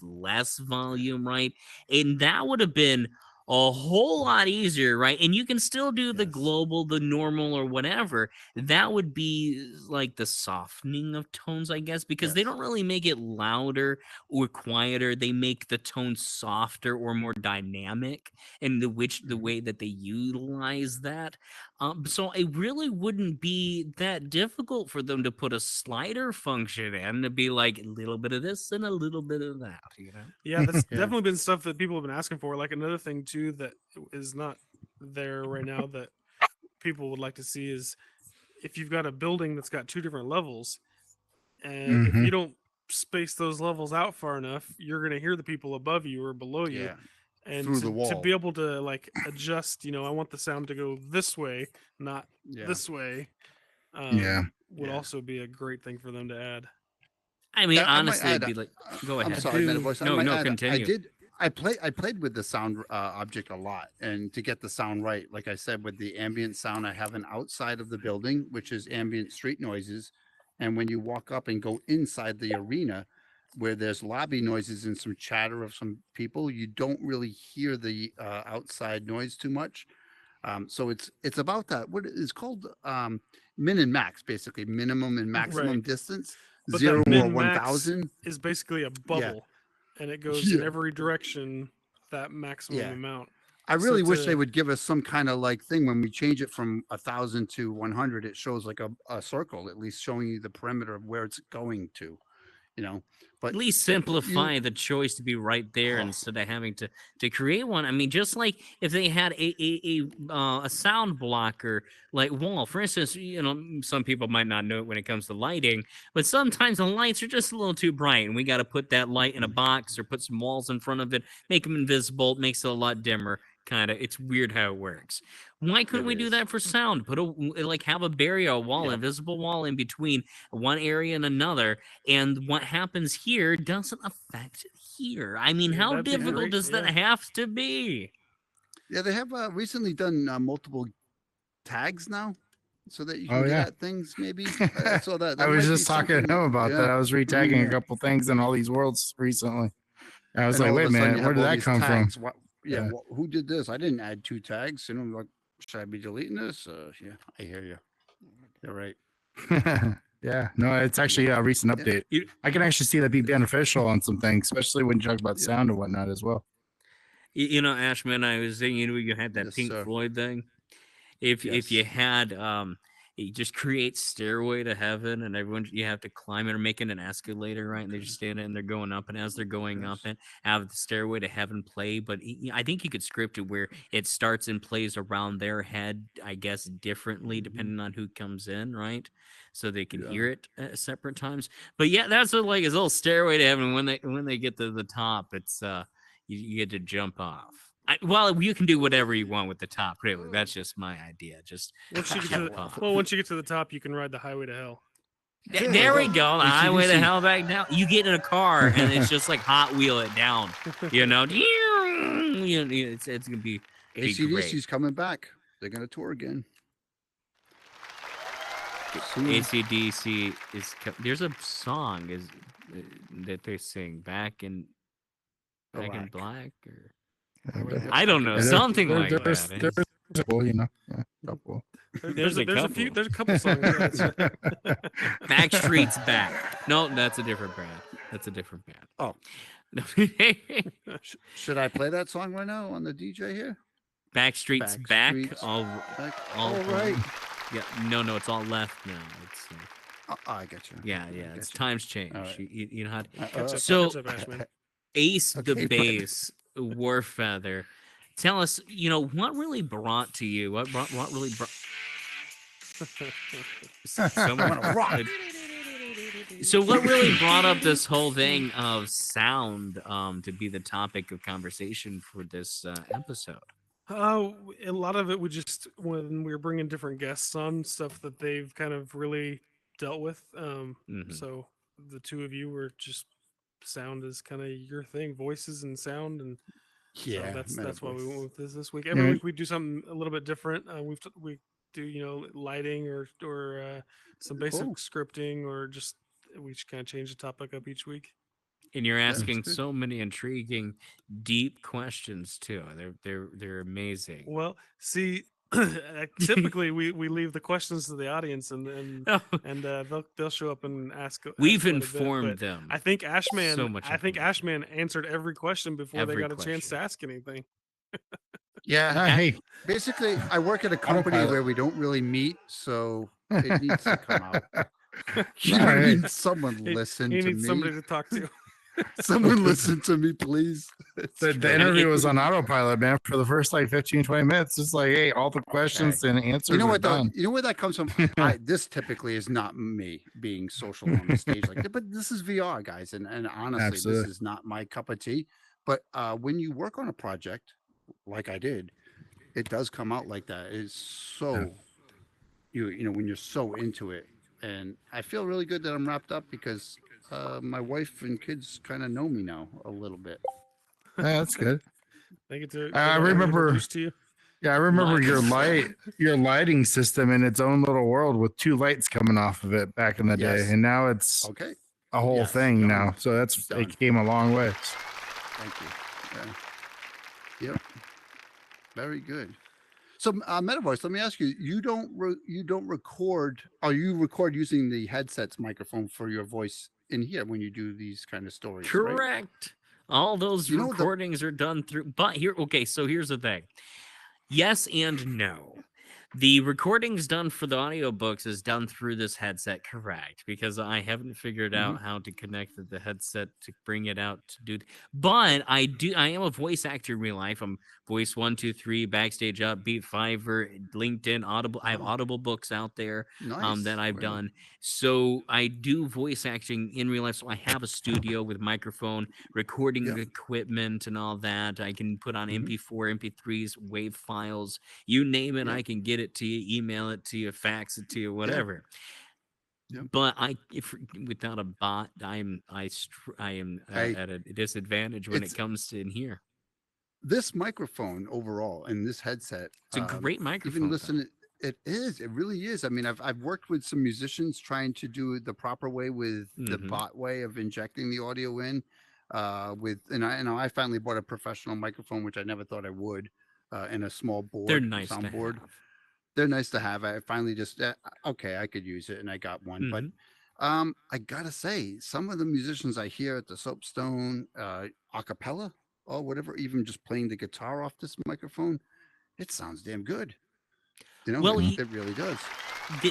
less volume, right? And that would have been a whole lot easier, right? And you can still do the global, the normal, or whatever. That would be like the softening of tones, I guess, because they don't really make it louder or quieter. They make the tone softer or more dynamic in the way that they utilize that. So it really wouldn't be that difficult for them to put a slider function in to be like a little bit of this and a little bit of that, you know? Yeah, that's definitely been stuff that people have been asking for. Like another thing too that is not there right now that people would like to see is if you've got a building that's got 2 different levels, and if you don't space those levels out far enough, you're going to hear the people above you or below you. And Through the to wall. be able to like adjust, I want the sound to go this way, not this way. Would also be a great thing for them to add. I mean, I might honestly, it'd add, be like, go I'm ahead. sorry, MetaVoice. I No, might no, add, continue. I played with the sound object a lot, and to get the sound right, like I said, with the ambient sound, I have an outside of the building, which is ambient street noises, and when you walk up and go inside the arena, where there's lobby noises and some chatter of some people, you don't really hear the outside noise too much. So it's about that. What is called min and max, basically minimum and maximum Right. distance, But 0 that or min max 1,000. is basically a Yeah. bubble, and it goes in Yeah. every direction that maximum Yeah. amount. I So really wish they to would give us some kind of like thing when we change it from 1,000 to 100. It shows like a circle, at least showing you the perimeter of where it's going to, you know. At But least you, simplify the choice to be right there oh, instead of having to create one. I mean, just like if they had a sound blocker like wall, for instance, some people might not know it when it comes to lighting, but sometimes the lights are just a little too bright, and we got to put that light in a box or put some walls in front of it, make them invisible, makes it a lot dimmer. Kind of, it's weird how it works. Why couldn't it we do is. that for sound? Put have a barrier wall, Yep. invisible wall in between one area and another, and what happens here doesn't affect here. I mean, Yeah, how that'd be difficult great. does that Yeah. have to be? Yeah, they have recently done multiple tags now, so that you can Oh get yeah. at things. Maybe I saw that. I That was might be just talking to something. him about that. Yeah. I was retagging Yeah. a couple things in all these worlds recently. I was And like, all of wait a a sudden minute, you where have did all that these come from? tags. What? Yeah. Yeah. Who did this? I didn't add 2 tags. And I'm like, should I be deleting this? Yeah, I hear you. You're right. Yeah, no, it's actually a recent Yeah. update. You, I can actually see that be beneficial on some things, especially when you talk about Yeah. sound and whatnot as well. Ashman, I was saying, you had that Yes, Pink sir. Floyd thing. If you Yes. had you just create Stairway to Heaven, and everyone, you have to climb it or making an escalator, right? And they just stand it and they're going up, and as they're going up and have the Stairway to Heaven play. But I think you could script it where it starts and plays around their head, I guess, differently depending on who comes in, right? So they can hear it at separate times. But yeah, that's what, like, his little Stairway to Heaven. When they get to the top, it's you get to jump off. Well, you can do whatever you want with the top. Really, that's just my idea. Just Once you get to jump the, off. once you get to the top, you can ride the highway to hell. There we go. The highway to AC/DC. hell back down. You get in a car and it's just like Hot Wheel it down. It's gonna be great. ACDC's coming back. They're gonna tour again. Soon. ACDC is. There's a song that they sing back in black or I don't know, Yeah, something like that. There's cool, you know. Yeah, couple. There's a few. couple. There's a couple songs. Yeah, Backstreet's back. No, that's a different band. That's a different band. Oh. No. Should I play that song right now on the DJ here? Backstreet's back. Backstreet's All All right. Yeah, no, it's all left now. It's Oh, I get you. yeah. I It's get you. times change. All right. You know how to, catch up, So- catch up, Ashman. Ace the Okay, Bass, Warfeather. Tell us, what really brought to you? What really brought? Someone So what really brought up this whole thing of sound to be the topic of conversation for this episode? A lot of it we just when we were bringing different guests on, stuff that they've kind of really dealt with. Mhm. So the two of you were just sound is kind of your thing, voices and sound, and Yeah. that's why we went with this week. Yeah. Every week we do something a little bit different. We do lighting or some basic Cool. scripting, or just we just kind of change the topic up each week. And you're That's asking good. so many intriguing, deep questions too. They're amazing. Well, see, typically we leave the questions to the audience, and they'll show up and ask. We've quite a bit, informed but them. I think Ashman. So much I think information. Ashman answered every question before they Every got a chance to question. ask anything. Yeah. Hey, Basically, I work at a company Autopilot. where we don't really meet, so it needs to come out. You know All what I right. mean? Someone He- listen he to needs me. somebody to talk to. Someone listen to me, please. The interview was on autopilot, man, for the first like 15, 20 minutes. It's like, hey, all the questions and answers You know are what? Though, done. you know where that comes from. This typically is not me being social on the stage like that, but this is VR, guys, and honestly, Absolutely. this is not my cup of tea. But when you work on a project like I did, it does come out like that. It's so you know when you're so into it, and I feel really good that I'm wrapped up because my wife and kids kind of know me now a little bit. Yeah, that's good. They get to. I they got remember- introduced to you. Yeah, I remember Mine your is- your lighting system in its own little world with 2 lights coming off of it back in the day, Yes. and now it's Okay. a whole Yes, thing done. now. So that's Done. it came a long way. Thank you. Yeah. Yep. Very good. So, MetaVoice, let me ask you: you don't record, or you record using the headset's microphone for your voice in here when you do these kind of stories, right? Correct. All those You know, the- recordings are done through. But here, okay. So here's the thing. Yes and no. The recordings done for the audiobooks is done through this headset, correct? Because I haven't figured out how to connect the headset to bring it out to do. But I am a voice actor in real life. I'm voice 1, 2, 3, backstage upbeat, Fiverr, LinkedIn, Audible. I have Audible books out there Nice. that I've Really. done. So I do voice acting in real life. So I have a studio with microphone, recording Yep. equipment, and all that. I can put on Mhm. MP4, MP3s, WAV files, you name it. Yep. I can get it to you, email it to you, fax it to you, whatever. Yep. But if without a bot, I am Hey, at a disadvantage when it it's- comes to in here. This microphone overall and this headset, It's a great microphone. even though. listen, it is, it really is. I mean, I've worked with some musicians trying to do it the proper way with the Mhm. bot way of injecting the audio in. I finally bought a professional microphone, which I never thought I would, and a small board, They're nice to soundboard. have. They're nice to have. I finally just okay, I could use it, and I got one. But Mhm. I gotta say, some of the musicians I hear at the Soapstone, a cappella or whatever, even just playing the guitar off this microphone, it sounds damn good. You know, Well, it really does.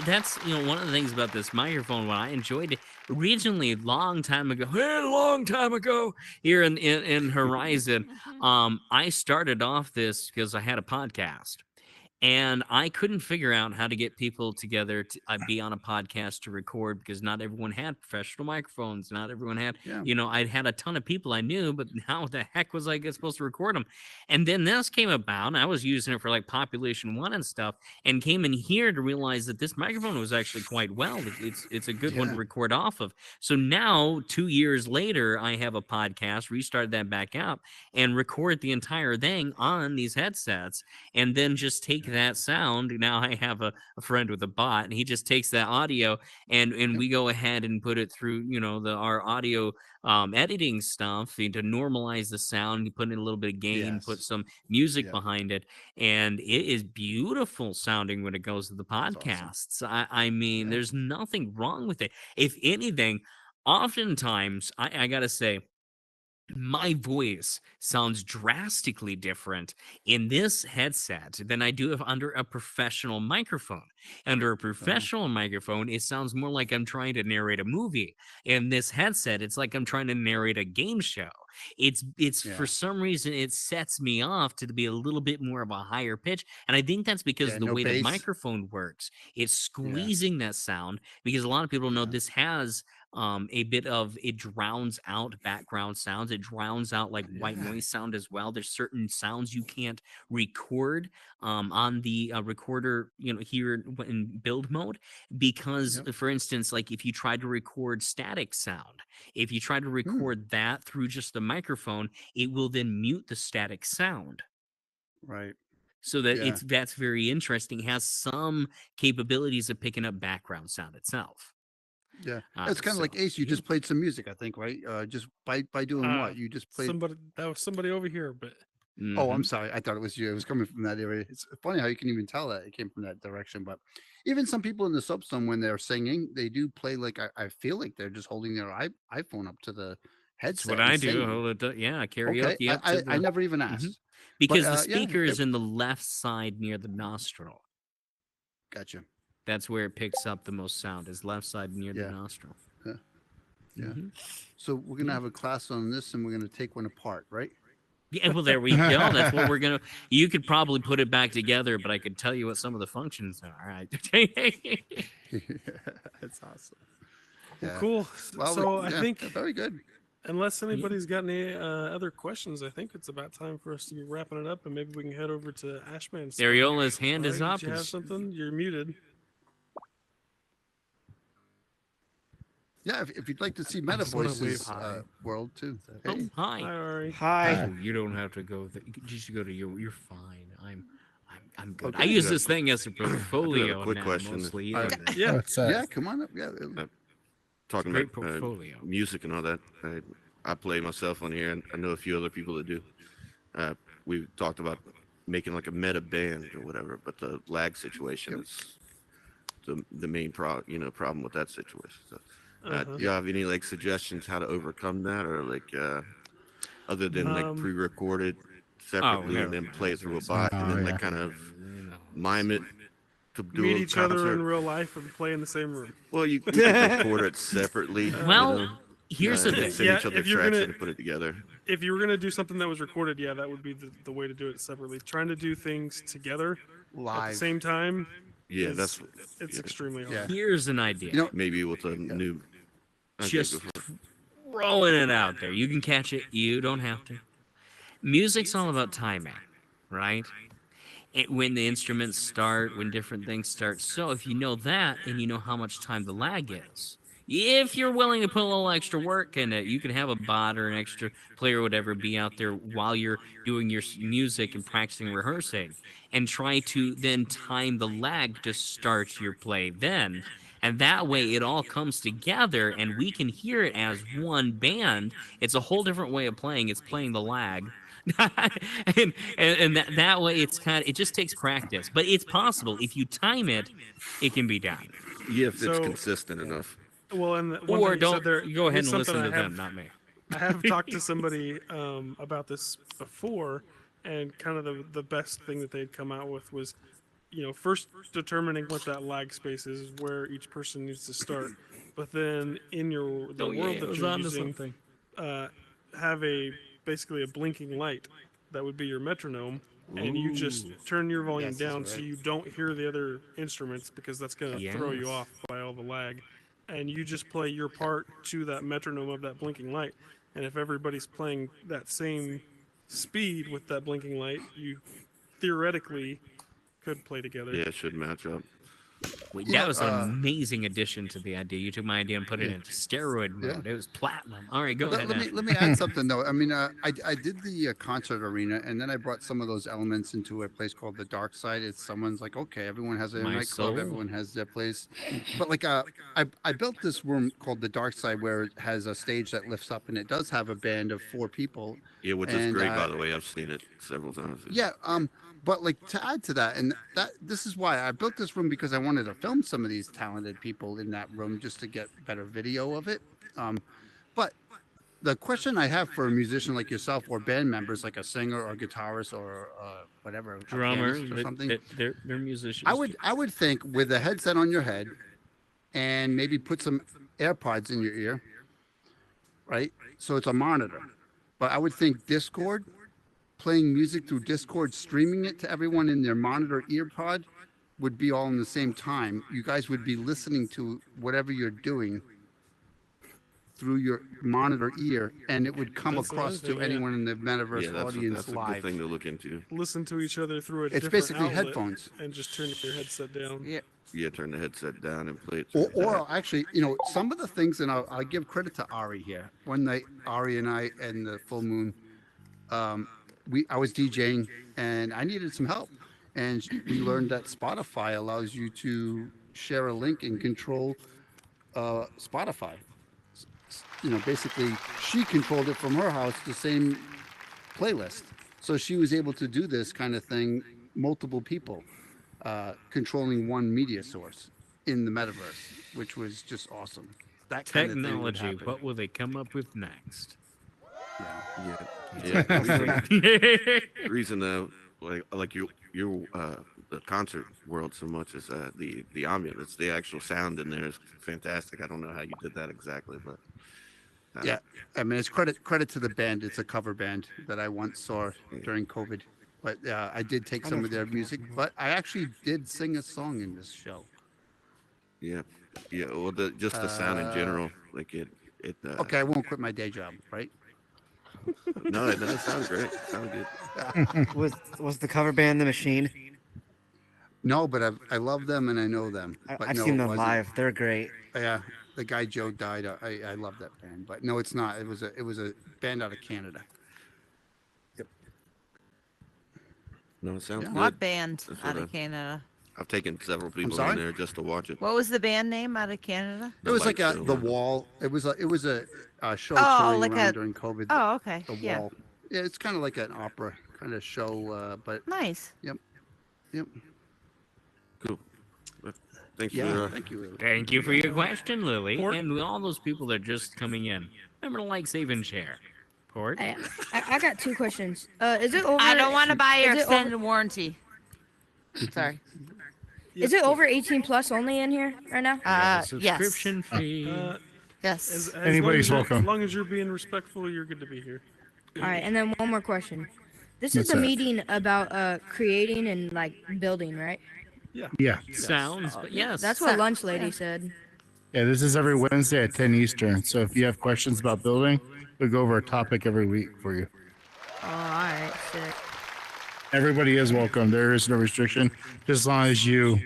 That's one of the things about this microphone. When I enjoyed it originally, a long time ago, here in Horizon, I started off this because I had a podcast. And I couldn't figure out how to get people together to be on a podcast to record because not everyone had professional microphones. Not everyone had, Yeah. I had a ton of people I knew, but how the heck was I supposed to record them? And then this came about, and I was using it for like Population 1 and stuff, and came in here to realize that this microphone was actually quite well. It's a good one to Yeah. record off of. So now, 2 years later, I have a podcast, restart that back up, and record the entire thing on these headsets, and then just take that sound. Now I have a friend with a bot, and he just takes that audio and we go ahead and put it through our audio editing stuff to normalize the sound. You put in a little bit of gain, put Yes. some music Yeah. behind it, and it is beautiful sounding when it goes to the That's awesome. podcasts. I mean, Yeah. there's nothing wrong with it. If anything, oftentimes I gotta say, my voice sounds drastically different in this headset than I do if under a professional microphone. Under a professional microphone, it sounds more like I'm trying to narrate a movie. In this headset, it's like I'm trying to narrate a game show. It's Yeah. for some reason it sets me off to be a little bit more of a higher pitch, and I think that's because Yeah, the no way the bass. microphone works, it's squeezing that sound. Because a lot of people know Yeah. this has a bit of, it drowns out background sounds. It drowns out like white Yeah. noise sound as well. There's certain sounds you can't record on the recorder, here in build mode, because Yep. for instance, like if you try to record static sound, if you try to Hmm. record that through just the microphone, it will then mute the static sound. Right. So that Yeah. that's very interesting. It has some capabilities of picking up background sound itself. Yeah. It's kind of like So, Ace. You yeah. just played some music, I think, right? Just by doing what? Uh, You just played. That was somebody over here, but Oh, I'm Mhm. sorry. I thought it was you. It was coming from that area. It's funny how you can even tell that it came from that direction. But even some people in the soapstone, when they're singing, they do play like I feel like they're just holding their iPhone up to the That's headset. what and I do. singing. Hold it up. Yeah, Okay. karaoke up to I the never even Mhm. asked. because the Yeah, speaker is in the left side near the nostril. gotcha. That's where it picks up the most sound. Is left side near the Yeah. nostril. Yeah. Mhm. So we're gonna have a class on this, and we're gonna take one apart, right? Yeah, well, there we go. That's what we're gonna. You could probably put it back together, but I could tell you what some of the functions are. All right. That's awesome. well, Yeah. cool. Well, So I yeah, think, very good. unless anybody's got any other questions, I think it's about time for us to be wrapping it up, and maybe we can head over to Ashman's. spot. Ariola's hand is Alright, up. Did you have It's- something? You're muted. Yeah, if you'd like to see I just wanna wave MetaVoice's hi. world too. Oh, Hey, hi. Hi, Ari. Hi. Oh, you don't have to go. You should go to your. You're fine. I'm good. I Okay. use Yeah. this thing as a I do have a portfolio quick now, question. mostly. All Yeah. right. Yeah. What's that? Yeah, come on up. Yeah. Talking Great about portfolio. music and all that. I play myself on here, and I know a few other people that do. We talked about making like a meta band or whatever, but the lag situation is the main problem with that situation. So, Uh-huh. do you have any like suggestions how to overcome that, or like other than like pre-recorded separately and then play it through a bot and then like kind of mime it to do Meet a each other concert? in real life and play in the same room. Well, you can record it separately. Well, here's the and thing. send Yeah, each other if you're tracks gonna- and put it together. If you were gonna do something that was recorded, yeah, that would be the way to do it separately. Trying to do things together at the Live. same time, Yeah, is- that's it's yeah. extremely hard. Yeah. Here's an idea. You know, Maybe with a new. Okay, Just go for it. throwing it out there. You can catch it. You don't have to. Music's all about timing, right? When the instruments start, when different things start. So if you know that and you know how much time the lag is, if you're willing to put a little extra work in it, you can have a bot or an extra player or whatever be out there while you're doing your music and practicing, rehearsing, and try to then time the lag to start your play then. And that way it all comes together and we can hear it as one band. It's a whole different way of playing. It's playing the lag. and that way it just takes practice. But it's possible. If you time it, it can be done. Yeah, if it's So- consistent enough. Well, and one Or thing you said don't there go ahead is and something listen to I have- them, not me. I have talked to somebody about this before, and kind of the best thing that they'd come out with was, first determining what that lag space is, where each person needs to start, but then in the world that you're using, have basically a blinking light that would be your metronome, and you just turn your volume Yes, that's down so right. you don't hear the other instruments because that's going to throw you Yes. off by all the lag. And you just play your part to that metronome of that blinking light. And if everybody's playing that same speed with that blinking light, you theoretically could play together. Yeah, it should match up. Wait, Yeah, that was an amazing addition to the idea. You took my idea and put it Yeah. into steroid Yeah. mode. It was platinum. All right, go ahead. Let Ash. me add something though. I mean, I did the concert arena, and then I brought some of those elements into a place called the Dark Side. It's someone's like, okay, everyone has a My nightclub, soul. everyone has their place, but like, I built this room called the Dark Side where it has a stage that lifts up, and it does have a band of 4 people. Yeah, which is And, great, by the way. I've seen it several times. Yeah, but like to add to that, and this is why I built this room, because I wanted to film some of these talented people in that room just to get better video of it. But the question I have for a musician like yourself, or band members like a singer or guitarist or whatever, a Drummer, pianist or something, they're musicians. I would think with a headset on your head and maybe put some AirPods in your ear, right? So it's a monitor. But I would think Discord, playing music through Discord, streaming it to everyone in their monitor ear pod would be all in the same time. You guys would be listening to whatever you're doing through your monitor ear, and it would come That's across another to thing, yeah. anyone in the Yeah, metaverse that's audience a good live. thing to look into. Listen to each other through a It's different basically outlet headphones. and just turn your headset down. Yeah. Yeah, turn the headset down and play it. Or, through that. or actually, some of the things, and I'll give credit to Ari here. One night, Ari and I and the full moon, I was DJing and I needed some help, and we learned that Spotify allows you to share a link and control Spotify. Basically, she controlled it from her house, the same playlist, so she was able to do this kind of thing, multiple people controlling one media source in the metaverse, which was just awesome. That kind of thing would Technology. happen. What will they come up with next? Yeah, the reason like your the concert world so much is the ambience, the actual sound in there is fantastic. I don't know how you did that exactly, but Yeah, I mean, it's credit to the band. It's a cover band that I once saw during COVID, but I did take some of their music. But I actually did sing a song in this show. yeah. Well, just the sound in general, like it. Okay, I won't quit my day job, right? No, it does sound great. Sound good. Was the cover band The Machine? No, but I love them and I know them. But I've no, seen it them wasn't. live. They're great. Yeah, the guy Joe died. I love that band, but no, it's not. It was a band out of Canada. No, it sounds Yeah. good. What band That's out what of Canada? I've taken several people sorry? in there just to watch it. What was the band name out of Canada? It was like Light show. the Wall. It was a show Oh, touring like around a- during COVID. Oh, okay. The Yeah. Wall. Yeah, it's kind of like an opera kind of show, but Nice. yep. Cool. But thanks Yeah, for thank you. Lily. Thank you for your question, Lily. Port? And all those people that are just coming in. Remember to like, save, and share. Port? I got 2 questions. Is it over? I don't want to buy your is it over- extended warranty. Sorry. Is it over 18 plus only in here right now? Yes. Subscription fee. Yes. As Anybody's long as welcome. As long as you're being respectful, you're good to be here. All right, and then one more question. This What's is a that? meeting about creating and like building, right? Yeah. Sounds, but yes. That's what Lunch Lady said. Yeah, this is every Wednesday at 10 Eastern. So if you have questions about building, we'll go over a topic every week for you. Oh, all right, sick. Everybody is welcome. There is no restriction, just as long as you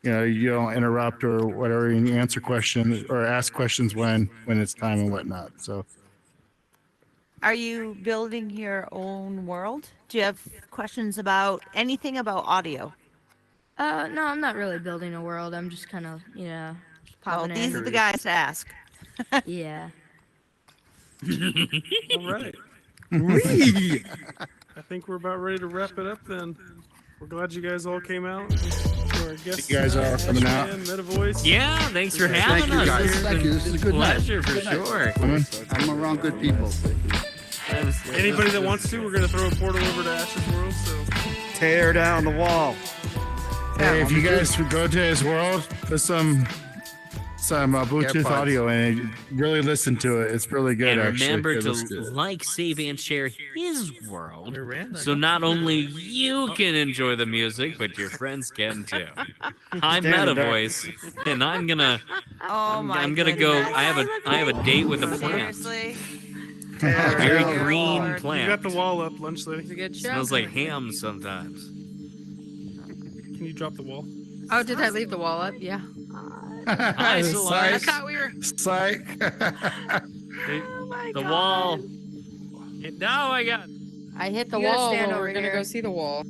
don't interrupt or whatever, and you answer questions or ask questions when it's time and whatnot. So Are you building your own world? Do you have questions about anything about audio? No, I'm not really building a world. I'm just kind of, Well, popping these in. are the guys to ask. Yeah. All right. I think we're about ready to wrap it up then. We're glad you guys all came out. To our guests, You guys are coming out. Ashman, MetaVoice. Yeah, thanks for Thank having you, us. guys. This has Thank you. been This is a good night. pleasure for Good night. sure. I'm around good people. Anybody that wants to, we're gonna throw a portal over to Ash's world. So Tear down the wall. hey, if you guys would go to his world, put some Bluetooth AirPods. audio in it. Really listen to it. It's really good. And actually. remember It to looks good. like, save, and share his world. Miranda. So not only you can enjoy the music, but your friends can too. I'm Standing back. MetaVoice, and I'm gonna Oh my I'm gonna go. goodness. I have a date with a plant. Seriously? A very Oh, green Lord. you got plant. the wall up, Lunch It's a Lady. good show. Smells like ham sometimes. Can you drop the wall? Oh, did I leave the wall up? Yeah. Hi, Psych. Solange. I thought we were. Psych. The wall. Now I got. I hit the You gotta wall. stand But over we're gonna here. go see the wall.